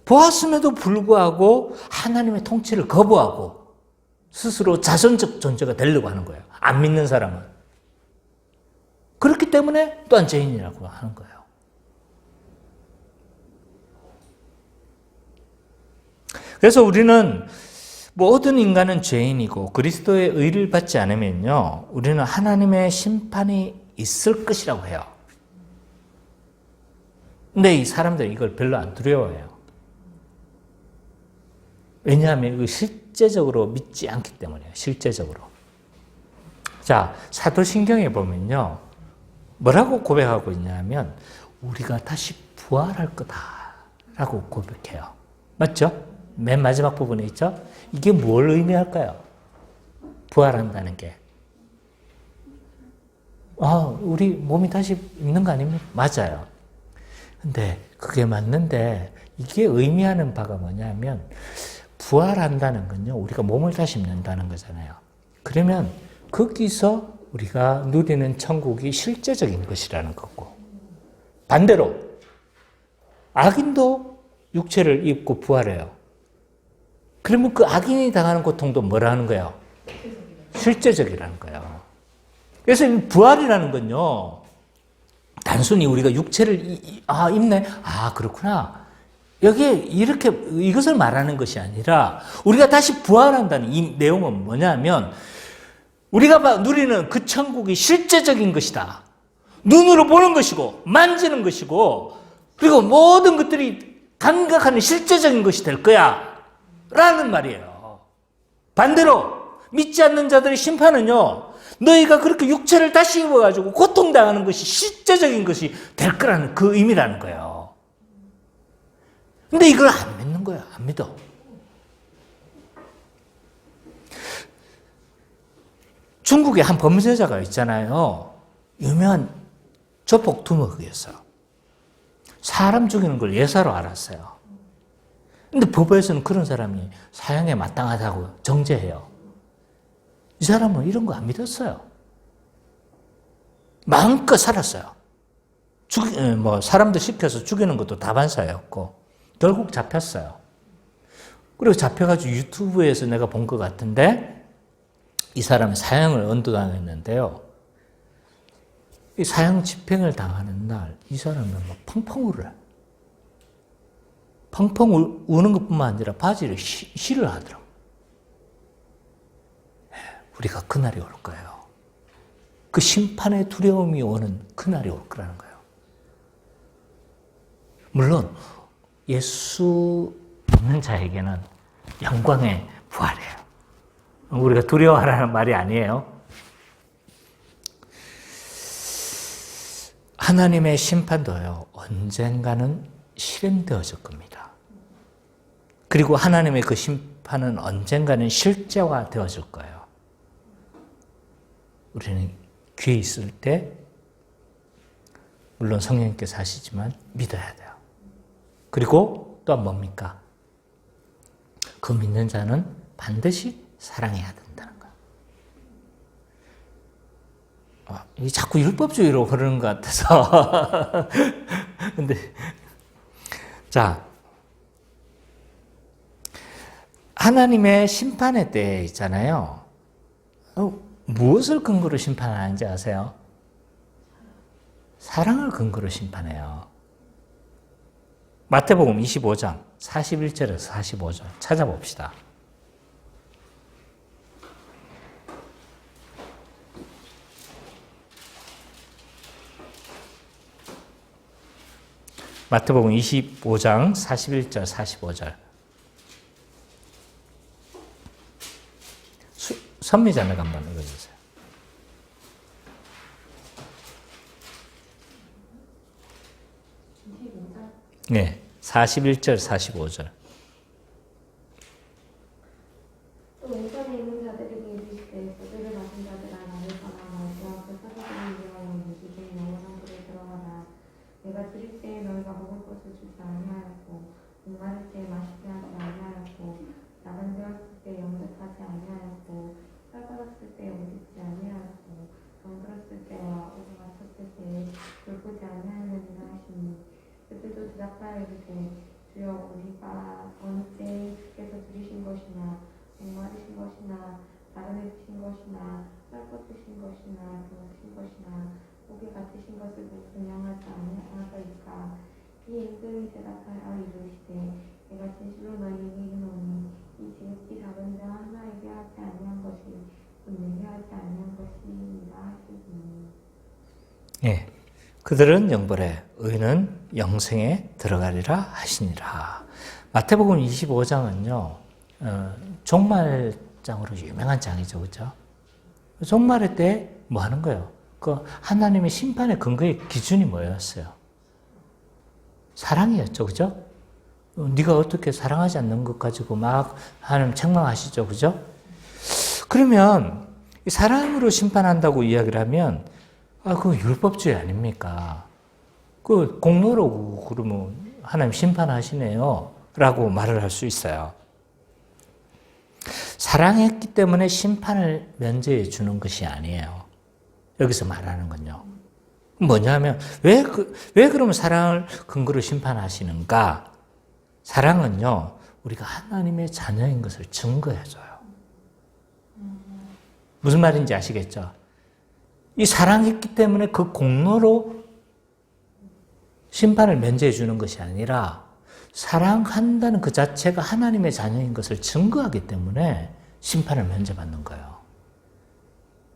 S1: 보았음에도 불구하고 하나님의 통치를 거부하고 스스로 자선적 존재가 되려고 하는 거예요. 안 믿는 사람은. 그렇기 때문에 또한 죄인이라고 하는 거예요. 그래서 우리는 모든 인간은 죄인이고 그리스도의 의를 받지 않으면요, 우리는 하나님의 심판이 있을 것이라고 해요. 근데 이 사람들이 이걸 별로 안 두려워해요. 왜냐하면 이거 실제적으로 믿지 않기 때문이에요. 실제적으로. 자, 사도신경에 보면요, 뭐라고 고백하고 있냐면 우리가 다시 부활할 거다라고 고백해요. 맞죠? 맨 마지막 부분에 있죠? 이게 뭘 의미할까요? 부활한다는 게. 우리 몸이 다시 있는 거 아닙니까? 맞아요. 근데 그게 맞는데 이게 의미하는 바가 뭐냐면 부활한다는 건요, 우리가 몸을 다시 입는다는 거잖아요. 그러면 거기서 우리가 누리는 천국이 실제적인 것이라는 거고, 반대로 악인도 육체를 입고 부활해요. 그러면 그 악인이 당하는 고통도 뭐라는 거예요? 실제적이라는 거예요. 그래서 이 부활이라는 건요, 단순히 우리가 육체를 입네? 그렇구나. 여기에 이렇게 이것을 말하는 것이 아니라 우리가 다시 부활한다는 이 내용은 뭐냐면 우리가 누리는 그 천국이 실제적인 것이다. 눈으로 보는 것이고 만지는 것이고 그리고 모든 것들이 감각하는 실제적인 것이 될 거야 라는 말이에요. 반대로 믿지 않는 자들의 심판은요, 너희가 그렇게 육체를 다시 입어가지고 고통당하는 것이 실제적인 것이 될 거라는 그 의미라는 거예요. 근데 이걸 안 믿는 거야. 안 믿어. 중국에 한 범죄자가 있잖아요. 유명한 조폭 두목이었어요. 사람 죽이는 걸 예사로 알았어요. 근데 법에서는 그런 사람이 사형에 마땅하다고 정죄해요. 이 사람은 이런 거 안 믿었어요. 마음껏 살았어요. 사람들 시켜서 죽이는 것도 다반사였고, 결국 잡혔어요. 그리고 잡혀가지고 유튜브에서 내가 본 것 같은데, 이 사람이 사형을 언도당했는데요. 이 사형 집행을 당하는 날, 이 사람은 막 펑펑 울어요. 펑펑 우는 것뿐만 아니라 바지를 실을 하더라고요. 우리가 그날이 올 거예요. 그 심판의 두려움이 오는 그날이 올 거라는 거예요. 물론 예수 믿는 자에게는 영광의 부활이에요. 우리가 두려워하라는 말이 아니에요. 하나님의 심판도요, 언젠가는 실행되어질 겁니다. 그리고 하나님의 그 심판은 언젠가는 실제화 되어질 거예요. 우리는 귀에 있을 때, 물론 성령님께서 하시지만 믿어야 돼요. 그리고 또한 뭡니까? 그 믿는 자는 반드시 사랑해야 된다는 거예요. 이게 자꾸 율법주의로 흐르는 것 같아서. 근데, 자, 하나님의 심판의 때 있잖아요. 무엇을 근거로 심판하는지 아세요? 사랑을 근거로 심판해요. 마태복음 25장 41절에서 45절 찾아봅시다. 마태복음 25장 41절 45절. 선미자매가 한번 읽어주세요. 네, 41절 45절.
S4: 또 왼편에 있는 자들에게 이르시되 저주를 받은 자들아 나를 전하며 주 앞에 서서히 위하여 이기되 영원한 불에 들어가라. 내가 드릴 때에 너희가 먹을 것을 주지 아니하였고 목마를 때에 마시게 하지 아니하였고 나간 되었을 때 영접하지 아니하였고 살벌었을 때 오직지 아니하였고 병들었을 때와 오고 갇혔을 때에 돌보지 아니하였느니라 하시니 그들도 대답하여 이르되 주여 우리가 언제 주께서 들으신 것이나 목마르신 것이나 다름에 드신 것이나 쌀것 드신 것이나 병드신 것이나 목에 갇히신 것을 분명하지 아니하더이까. 이 임금이 대답하여 이르시되 내가 진실로 너희에게 이르노니 이 지극히 작은 자 하나에게 하지 아니한 것이 곧 내게 하지 아니한 것이니라 하시니.
S1: 예, 그들은 영벌에 의는 영생에 들어가리라 하시니라. 마태복음 25장은요. 종말장으로 유명한 장이죠, 그렇죠? 종말의 때 뭐 하는 거예요? 그 하나님의 심판의 근거의 기준이 뭐였어요? 사랑이었죠, 그죠? 네가 어떻게 사랑하지 않는 것 가지고 막 하나님 책망하시죠, 그죠? 그러면 사랑으로 심판한다고 이야기를 하면 그거 율법주의 아닙니까? 그 공로로 그러면 하나님 심판하시네요, 라고 말을 할 수 있어요. 사랑했기 때문에 심판을 면제해 주는 것이 아니에요. 여기서 말하는 건요. 뭐냐면 왜 그러면 사랑을 근거로 심판하시는가? 사랑은요, 우리가 하나님의 자녀인 것을 증거해줘요. 무슨 말인지 아시겠죠? 이 사랑했기 때문에 그 공로로 심판을 면제해 주는 것이 아니라 사랑한다는 그 자체가 하나님의 자녀인 것을 증거하기 때문에 심판을 면제받는 거예요.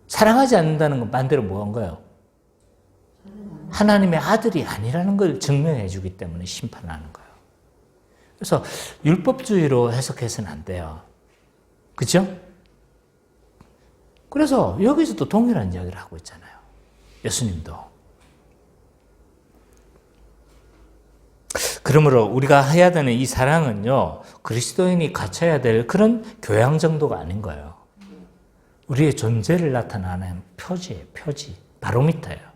S1: 사랑하지 않는다는 건 반대로 뭐 한 거예요? 하나님의 아들이 아니라는 걸 증명해 주기 때문에 심판을 하는 거예요. 그래서 율법주의로 해석해서는 안 돼요. 그죠? 그래서 여기서도 동일한 이야기를 하고 있잖아요. 예수님도. 그러므로 우리가 해야 되는 이 사랑은요, 그리스도인이 갖춰야 될 그런 교양 정도가 아닌 거예요. 우리의 존재를 나타내는 표지예요, 표지. 바로미터예요.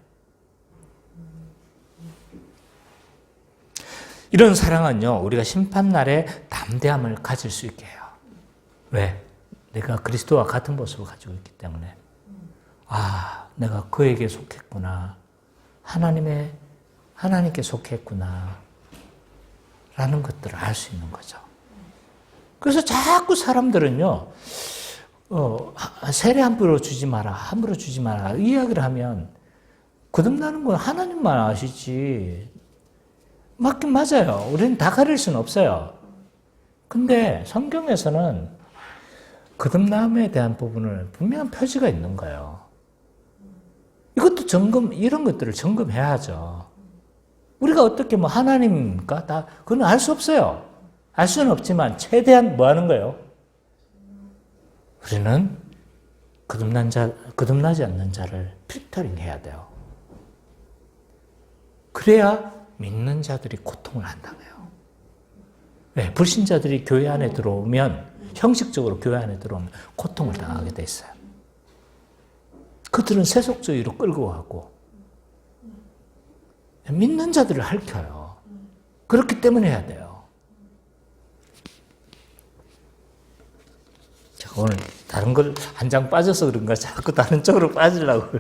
S1: 이런 사랑은요, 우리가 심판날에 담대함을 가질 수 있게 해요. 왜? 내가 그리스도와 같은 모습을 가지고 있기 때문에. 내가 그에게 속했구나. 하나님께 속했구나. 라는 것들을 알 수 있는 거죠. 그래서 자꾸 사람들은요, 세례 함부로 주지 마라, 함부로 주지 마라, 이 이야기를 하면, 거듭나는 건 하나님만 아시지. 맞긴 맞아요. 우리는 다 가릴 수는 없어요. 근데 성경에서는 거듭남에 대한 부분을 분명한 표지가 있는 거예요. 이것도 이런 것들을 점검해야죠. 우리가 어떻게 하나님입니까? 그건 알 수 없어요. 알 수는 없지만, 최대한 뭐 하는 거예요? 우리는 거듭나지 않는 자를 필터링 해야 돼요. 그래야 믿는 자들이 고통을 안 당해요. 네, 불신자들이 교회 안에 들어오면, 형식적으로 교회 안에 들어오면 고통을 당하게 돼 있어요. 그들은 세속주의로 끌고 가고, 믿는 자들을 핥혀요. 그렇기 때문에 해야 돼요. 제가 오늘 다른 걸 한 장 빠져서 그런가 자꾸 다른 쪽으로 빠지려고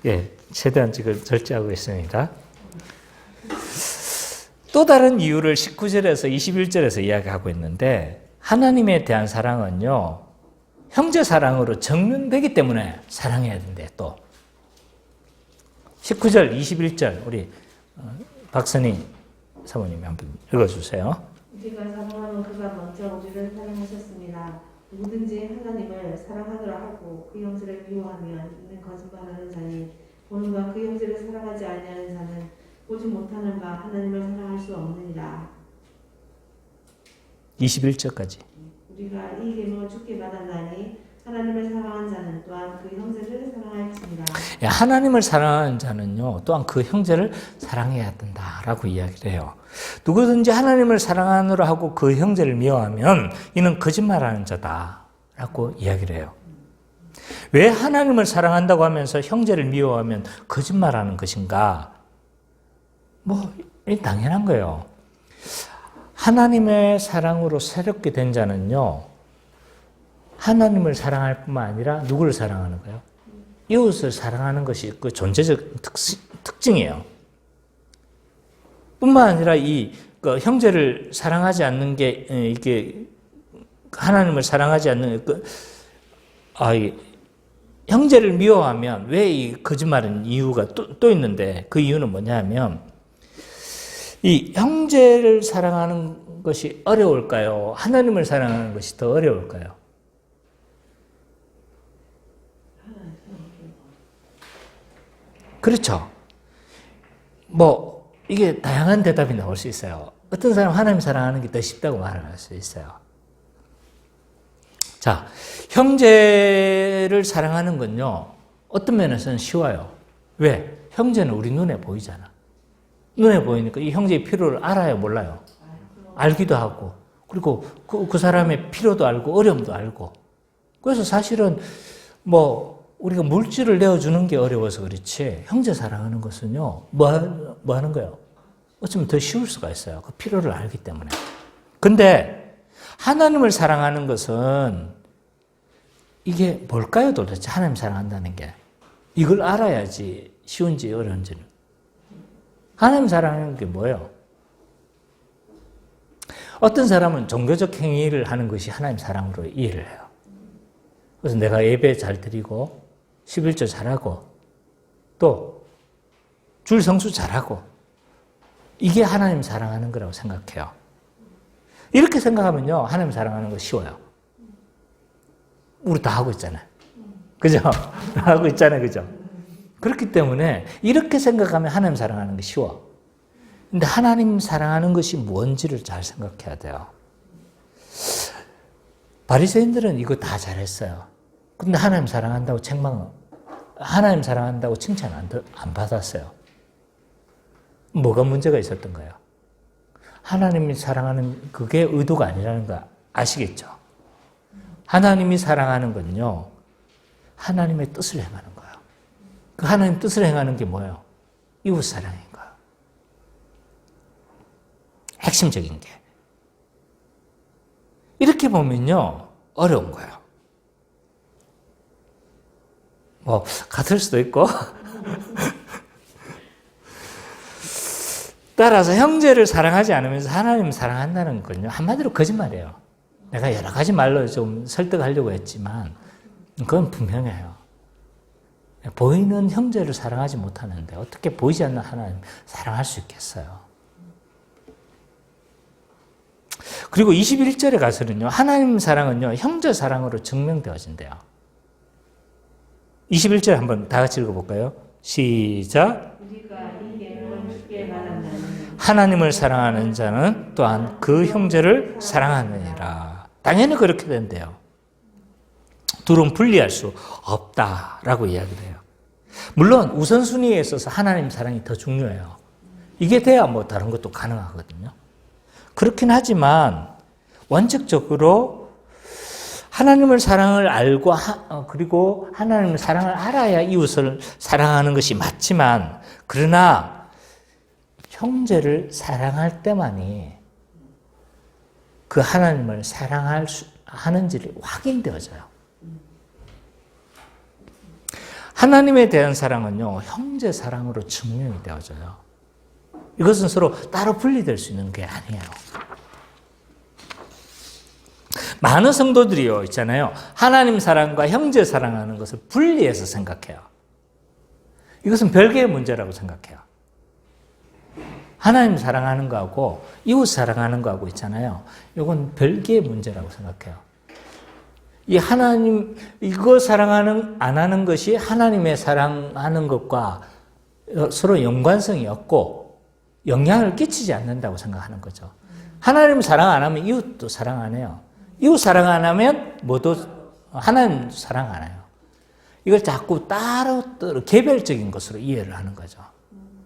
S1: 예, 최대한 지금 절제하고 있습니다. 또 다른 이유를 19절에서 21절에서 이야기하고 있는데, 하나님에 대한 사랑은요, 형제 사랑으로 정면되기 때문에 사랑해야 된대. 또 19절, 21절 우리 박선희 사모님이 한번 읽어주세요.
S5: 우리가 사모하는 그가 먼저 우리를 사랑하셨습니다. 누구든지 하나님을 사랑하노라 하고 그 형제를 미워하면 이는 거짓말하는 자니 보는 바 그 형제를 사랑하지 아니하는 자는 보지 못하는가 하나님을 사랑할 수 없느니라.
S1: 21절까지.
S5: 우리가 이 계명을 주께 받았나니 하나님을 사랑하는 자는 또한 그 형제를 사랑할지니라.
S1: 하나님을 사랑하는 자는요, 또한 그 형제를 사랑해야 된다라고 이야기를 해요. 누구든지 하나님을 사랑하느라 하고 그 형제를 미워하면 이는 거짓말하는 자다라고 이야기를 해요. 왜 하나님을 사랑한다고 하면서 형제를 미워하면 거짓말하는 것인가? 당연한 거예요. 하나님의 사랑으로 새롭게 된 자는요, 하나님을 사랑할 뿐만 아니라 누구를 사랑하는 거예요? 이웃을 사랑하는 것이 그 존재적 특징이에요. 뿐만 아니라 그 형제를 사랑하지 않는 게, 이게 하나님을 사랑하지 않는 형제를 미워하면 왜 이 거짓말은 이유가 또 있는데, 그 이유는 뭐냐면 이 형제를 사랑하는 것이 어려울까요? 하나님을 사랑하는 것이 더 어려울까요? 그렇죠. 이게 다양한 대답이 나올 수 있어요. 어떤 사람은 하나님 사랑하는 게 더 쉽다고 말할 수 있어요. 자, 형제를 사랑하는 건요, 어떤 면에서는 쉬워요. 왜? 형제는 우리 눈에 보이잖아. 눈에 보이니까 이 형제의 필요를 알아요, 몰라요? 알기도 하고, 그리고 그 사람의 필요도 알고, 어려움도 알고. 그래서 사실은 우리가 물질을 내어주는 게 어려워서 그렇지, 형제 사랑하는 것은요, 뭐 하는 거예요? 어쩌면 더 쉬울 수가 있어요. 그 필요를 알기 때문에. 근데 하나님을 사랑하는 것은 이게 뭘까요, 도대체? 하나님 사랑한다는 게. 이걸 알아야지 쉬운지 어려운지는. 하나님 사랑하는 게 뭐예요? 어떤 사람은 종교적 행위를 하는 것이 하나님 사랑으로 이해를 해요. 그래서 내가 예배 잘 드리고 11조 잘하고 또 줄 성수 잘하고 이게 하나님 사랑하는 거라고 생각해요. 이렇게 생각하면요, 하나님 사랑하는 거 쉬워요. 우리 다 하고 있잖아요. 그죠? 다 하고 있잖아요. 그죠? 그렇기 때문에 이렇게 생각하면 하나님 사랑하는 게 쉬워. 근데 하나님 사랑하는 것이 뭔지를 잘 생각해야 돼요. 바리새인들은 이거 다 잘했어요. 근데 하나님 사랑한다고 하나님 사랑한다고 칭찬 안 받았어요. 뭐가 문제가 있었던 거예요? 하나님이 사랑하는 그게 의도가 아니라는 거 아시겠죠? 하나님이 사랑하는 건요, 하나님의 뜻을 행하는 거예요. 그 하나님 뜻을 행하는 게 뭐예요? 이웃 사랑인 거예요. 핵심적인 게. 이렇게 보면요, 어려운 거예요. 같을 수도 있고. 따라서 형제를 사랑하지 않으면서 하나님을 사랑한다는 건요, 한마디로 거짓말이에요. 내가 여러 가지 말로 좀 설득하려고 했지만 그건 분명해요. 보이는 형제를 사랑하지 못하는데 어떻게 보이지 않는 하나님 사랑할 수 있겠어요? 그리고 21절에 가서는요, 하나님 사랑은요, 형제 사랑으로 증명되어진대요. 21절 한번 다 같이 읽어볼까요? 시작.
S5: 우리가 이 계명을 주께 받았나니
S1: 하나님을 사랑하는 자는 또한 그 형제를 사랑하느니라. 당연히 그렇게 된대요. 둘은 분리할 수 없다라고 이야기를 해요. 물론 우선순위에 있어서 하나님 사랑이 더 중요해요. 이게 돼야 다른 것도 가능하거든요. 그렇긴 하지만 원칙적으로 하나님을 사랑을 알고 그리고 하나님의 사랑을 알아야 이웃을 사랑하는 것이 맞지만, 그러나 형제를 사랑할 때만이 그 하나님을 사랑하는지를 확인되어져요. 하나님에 대한 사랑은요, 형제 사랑으로 증명이 되어져요. 이것은 서로 따로 분리될 수 있는 게 아니에요. 많은 성도들이요, 있잖아요. 하나님 사랑과 형제 사랑하는 것을 분리해서 생각해요. 이것은 별개의 문제라고 생각해요. 하나님 사랑하는 거하고 이웃 사랑하는 거하고 있잖아요. 이건 별개의 문제라고 생각해요. 이거 사랑하는, 안 하는 것이 하나님의 사랑하는 것과 서로 연관성이 없고, 영향을 끼치지 않는다고 생각하는 거죠. 하나님 사랑 안 하면 이웃도 사랑 안 해요. 이웃 사랑 안 하면 뭐도 하나님 사랑 안 해요. 이걸 자꾸 따로 개별적인 것으로 이해를 하는 거죠.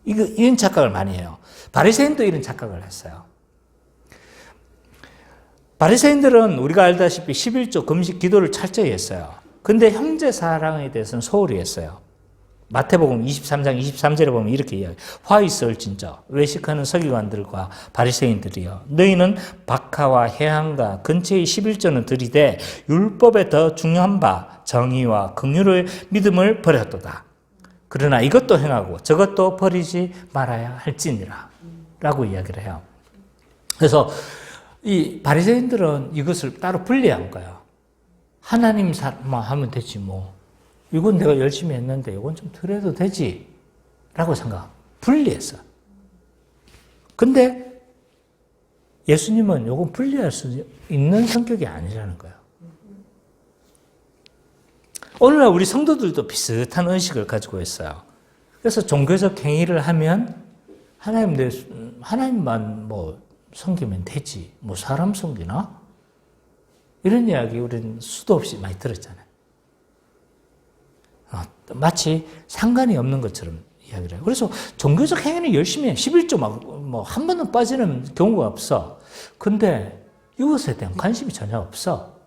S1: 이런 착각을 많이 해요. 바리새인도 이런 착각을 했어요. 바리새인들은 우리가 알다시피 11조 금식 기도를 철저히 했어요. 근데 형제 사랑에 대해서는 소홀히 했어요. 마태복음 23장 23절에 보면 이렇게 이야기해요. 화 있을 진짜 외식하는 서기관들과 바리새인들이여 너희는 박하와 해함과 근처의 11조는 들이되 율법에 더 중요한 바 정의와 긍휼의 믿음을 버렸도다. 그러나 이것도 행하고 저것도 버리지 말아야 할지니라 라고 이야기를 해요. 그래서 이 바리새인들은 이것을 따로 분리한 거예요. 하나님만 하면 되지 뭐. 이건 내가 열심히 했는데 이건 좀 덜 해도 되지 라고 분리했어. 근데 예수님은 이건 분리할 수 있는 성격이 아니라는 거예요. 오늘날 우리 성도들도 비슷한 의식을 가지고 있어요. 그래서 종교적 행위를 하면 하나님만 뭐 섬기면 되지. 뭐 사람 섬기나? 이런 이야기 우리는 수도 없이 많이 들었잖아요. 마치 상관이 없는 것처럼 이야기를 해요. 그래서 종교적 행위는 열심히 해. 11조 뭐 한 번도 빠지는 경우가 없어. 근데 이것에 대한 관심이 전혀 없어.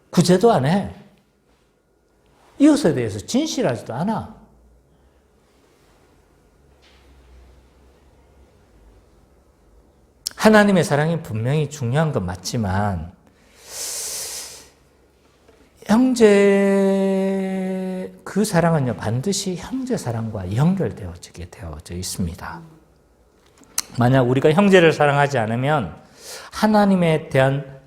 S1: 구제도 안 해. 이것에 대해서 진실하지도 않아. 하나님의 사랑이 분명히 중요한 건 맞지만 그 사랑은요, 반드시 형제 사랑과 연결되어지게 되어져 있습니다. 만약 우리가 형제를 사랑하지 않으면 하나님에 대한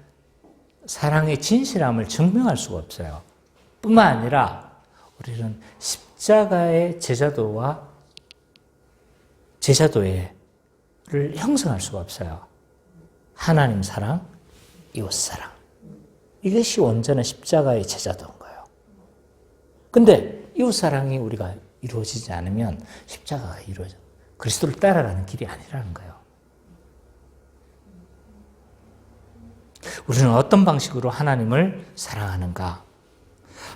S1: 사랑의 진실함을 증명할 수가 없어요. 뿐만 아니라 우리는 십자가의 제자도를 형성할 수가 없어요. 하나님 사랑, 이웃 사랑. 이것이 온전한 십자가의 제자도인 거예요. 근데 이웃 사랑이 우리가 이루어지지 않으면 십자가가 그리스도를 따라가는 길이 아니라는 거예요. 우리는 어떤 방식으로 하나님을 사랑하는가?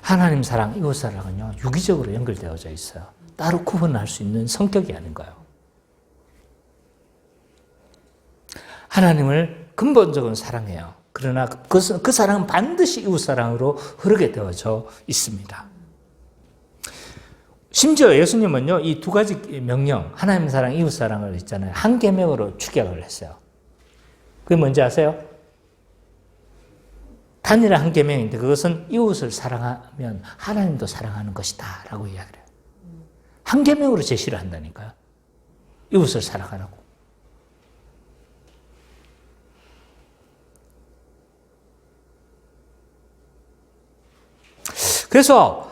S1: 하나님 사랑, 이웃 사랑은요, 유기적으로 연결되어져 있어요. 따로 구분할 수 있는 성격이 아닌 거예요. 하나님을 근본적으로 사랑해요. 그러나 그 사랑은 반드시 이웃 사랑으로 흐르게 되어져 있습니다. 심지어 예수님은요, 이 두 가지 명령, 하나님 사랑, 이웃 사랑을 있잖아요. 한 계명으로 축약을 했어요. 그게 뭔지 아세요? 단일한 한 계명인데 그것은 이웃을 사랑하면 하나님도 사랑하는 것이다 라고 이야기를 해요. 한 계명으로 제시를 한다니까요. 이웃을 사랑하라고. 그래서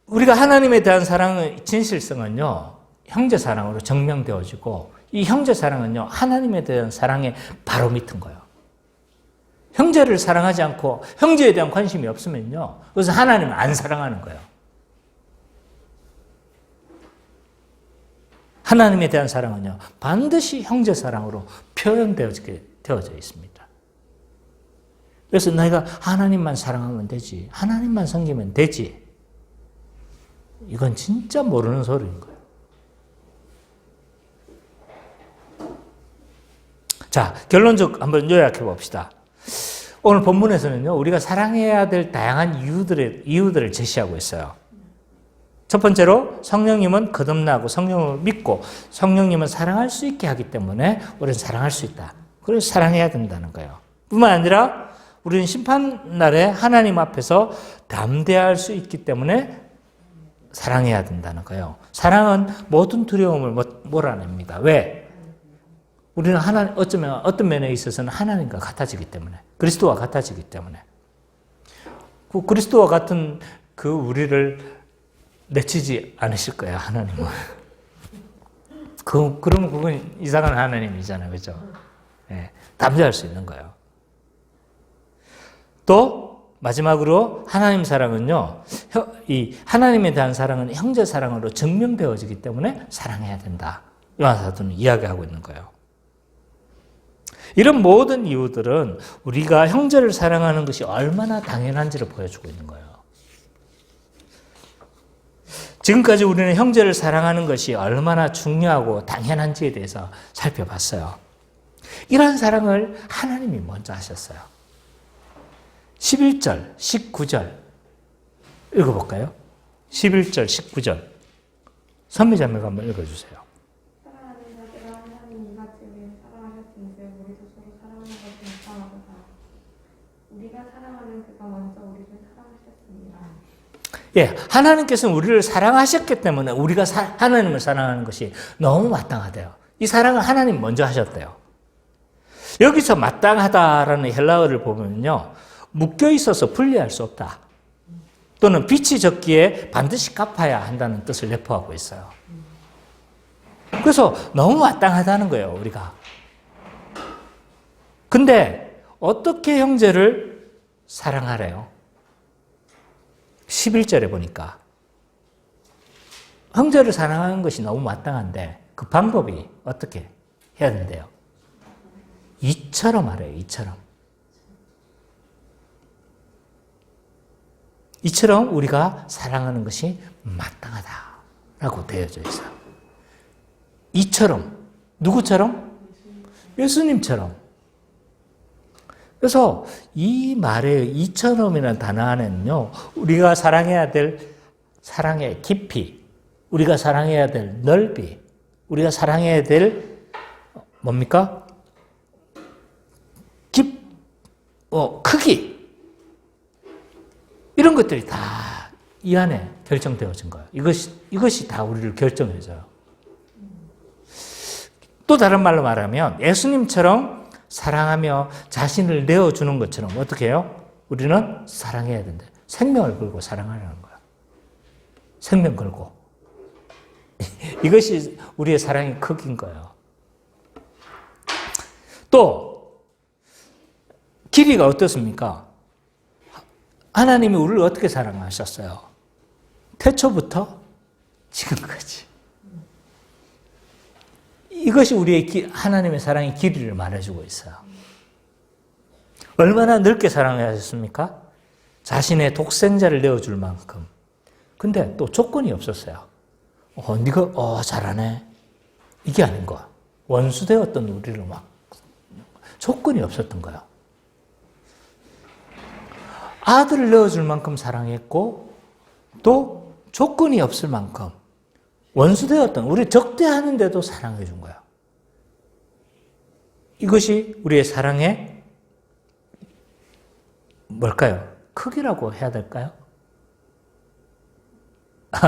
S1: 우리가 하나님에 대한 사랑의 진실성은요, 형제 사랑으로 증명되어지고 이 형제 사랑은요, 하나님에 대한 사랑의 바로 밑인 거예요. 형제를 사랑하지 않고 형제에 대한 관심이 없으면요, 그래서 하나님을 안 사랑하는 거예요. 하나님에 대한 사랑은요, 반드시 형제 사랑으로 되어져 있습니다. 그래서 내가 하나님만 사랑하면 되지, 하나님만 섬기면 되지, 이건 진짜 모르는 소리인 거예요. 자, 결론적 한번 요약해 봅시다. 오늘 본문에서는요, 우리가 사랑해야 될 다양한 이유들을 제시하고 있어요. 첫 번째로 성령님은 거듭나고 성령을 믿고 성령님은 사랑할 수 있게 하기 때문에 우리는 사랑할 수 있다. 그래서 사랑해야 된다는 거예요. 뿐만 아니라 우리는 심판날에 하나님 앞에서 담대할 수 있기 때문에 사랑해야 된다는 거예요. 사랑은 모든 두려움을 몰아냅니다. 왜? 우리는 어쩌면 어떤 면에 있어서는 하나님과 같아지기 때문에, 그리스도와 같아지기 때문에. 그 그리스도와 같은 그 우리를 내치지 않으실 거예요, 하나님은. 그러면 그건 이상한 하나님이잖아요, 그죠? 네, 담대할 수 있는 거예요. 또 마지막으로 하나님 사랑은요, 이 하나님에 대한 사랑은 형제 사랑으로 증명되어지기 때문에 사랑해야 된다. 요한 사도는 이야기하고 있는 거예요. 이런 모든 이유들은 우리가 형제를 사랑하는 것이 얼마나 당연한지를 보여주고 있는 거예요. 지금까지 우리는 형제를 사랑하는 것이 얼마나 중요하고 당연한지에 대해서 살펴봤어요. 이런 사랑을 하나님이 먼저 하셨어요. 11절, 19절 읽어볼까요? 11절, 19절 선미자매가 한번 읽어주세요.
S4: 사랑하는 자들아 하나님 이같이 우리를 사랑하셨은즉 우리도 서로 사랑하는 것을 마땅하도다. 우리가 사랑하는 그가 먼저 우리를 사랑하셨습니다.
S1: 예, 하나님께서는 우리를 사랑하셨기 때문에 우리가 하나님을 사랑하는 것이 너무 마땅하대요. 이 사랑을 하나님 먼저 하셨대요. 여기서 마땅하다라는 헬라어를 보면요, 묶여 있어서 분리할 수 없다. 또는 빛이 적기에 반드시 갚아야 한다는 뜻을 내포하고 있어요. 그래서 너무 마땅하다는 거예요, 우리가. 근데 어떻게 형제를 사랑하래요? 11절에 보니까 형제를 사랑하는 것이 너무 마땅한데 그 방법이 어떻게 해야 된대요? 이처럼 하래요. 이처럼 우리가 사랑하는 것이 마땅하다라고 되어져 있어요. 이처럼. 누구처럼? 예수님처럼. 그래서 이 말에 이처럼이라는 단어 안에는요, 우리가 사랑해야 될 사랑의 깊이, 우리가 사랑해야 될 넓이, 우리가 사랑해야 될 뭡니까? 크기, 이런 것들이 다 이 안에 결정되어진 거예요. 이것이 다 우리를 결정해줘요. 또 다른 말로 말하면 예수님처럼 사랑하며 자신을 내어주는 것처럼 어떻게 해요? 우리는 사랑해야 된다. 생명을 걸고 사랑하려는 거야. 생명 걸고. 이것이 우리의 사랑의 크기인 거예요. 또 길이가 어떻습니까? 하나님이 우리를 어떻게 사랑하셨어요? 태초부터 지금까지. 이것이 우리의 하나님의 사랑의 길이를 말해주고 있어요. 얼마나 넓게 사랑하셨습니까? 자신의 독생자를 내어줄 만큼. 근데 또 조건이 없었어요. 네가 잘하네. 이게 아닌 거야. 원수되었던 우리를 막 조건이 없었던 거예요. 아들을 내어줄 만큼 사랑했고 또 조건이 없을 만큼 원수되었던 우리 적대하는데도 사랑해 준 거예요. 이것이 우리의 사랑의 뭘까요? 크기라고 해야 될까요?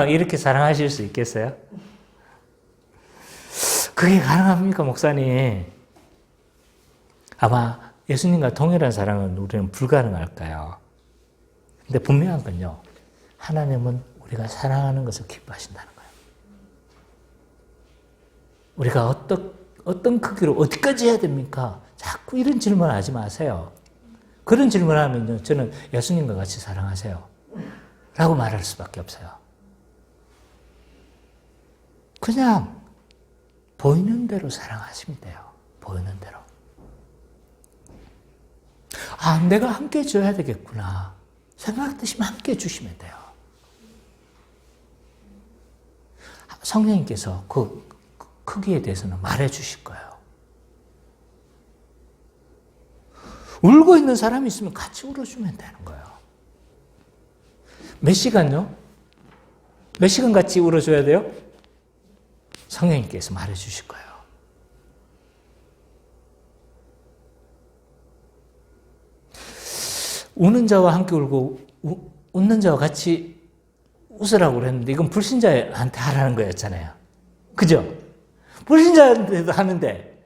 S1: 이렇게 사랑하실 수 있겠어요? 그게 가능합니까, 목사님? 아마 예수님과 동일한 사랑은 우리는 불가능할까요? 근데 분명한 건요, 하나님은 우리가 사랑하는 것을 기뻐하신다는 거예요. 우리가 어떤 크기로 어디까지 해야 됩니까? 자꾸 이런 질문 하지 마세요. 그런 질문하면요, 저는 예수님과 같이 사랑하세요 라고 말할 수밖에 없어요. 그냥 보이는 대로 사랑하시면 돼요. 보이는 대로. 내가 함께 줘야 되겠구나 생각되시면 함께 주시면 돼요. 성령님께서 그 크기에 대해서는 말해 주실 거예요. 울고 있는 사람이 있으면 같이 울어주면 되는 거예요. 몇 시간요? 몇 시간 같이 울어줘야 돼요? 성령님께서 말해 주실 거예요. 우는 자와 함께 울고 웃는 자와 같이 웃으라고 그랬는데 이건 불신자한테 하라는 거였잖아요. 그죠? 불신자한테도 하는데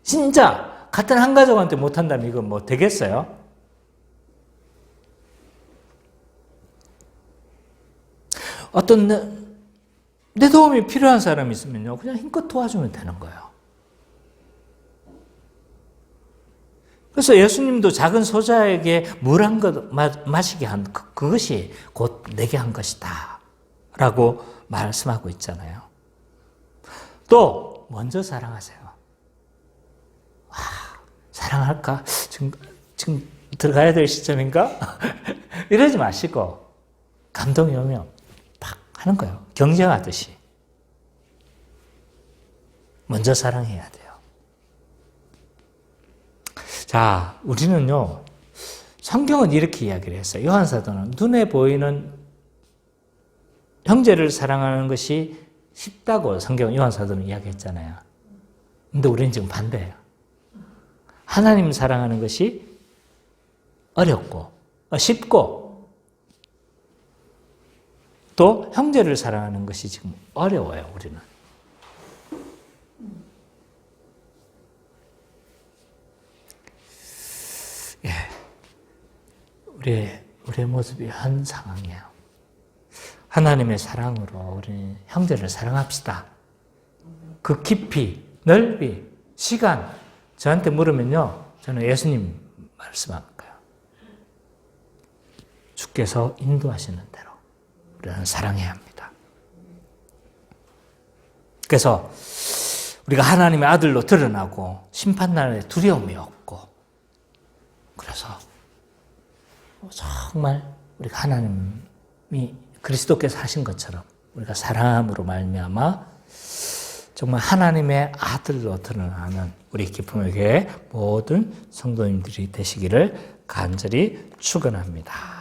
S1: 진짜 같은 한 가족한테 못한다면 이건 뭐 되겠어요? 어떤 내 도움이 필요한 사람이 있으면요, 그냥 힘껏 도와주면 되는 거예요. 그래서 예수님도 작은 소자에게 물 한 것 마시게 한 그것이 곧 내게 한 것이다 라고 말씀하고 있잖아요. 또 먼저 사랑하세요. 와, 사랑할까? 지금 들어가야 될 시점인가? 이러지 마시고 감동이 오면 팍 하는 거예요. 경쟁하듯이. 먼저 사랑해야 돼요. 자, 우리는요, 성경은 이렇게 이야기를 했어요. 요한사도는 눈에 보이는 형제를 사랑하는 것이 쉽다고 성경 요한사도는 이야기했잖아요. 근데 우리는 지금 반대예요. 하나님 사랑하는 것이 어렵고 쉽고 또 형제를 사랑하는 것이 지금 어려워요. 우리는. 예, 우리의 모습이 한 상황이에요. 하나님의 사랑으로 우리 형제를 사랑합시다. 그 깊이, 넓이, 시간 저한테 물으면요, 저는 예수님 말씀할 거예요. 주께서 인도하시는 대로 우리는 사랑해야 합니다. 그래서 우리가 하나님의 아들로 드러나고 심판날에 두려움이 없고, 그래서 정말 우리가 하나님이 그리스도께서 하신 것처럼 우리가 사랑함으로 말미암아 정말 하나님의 아들로 드러나는 우리 기쁨의 교회 모든 성도님들이 되시기를 간절히 축원합니다.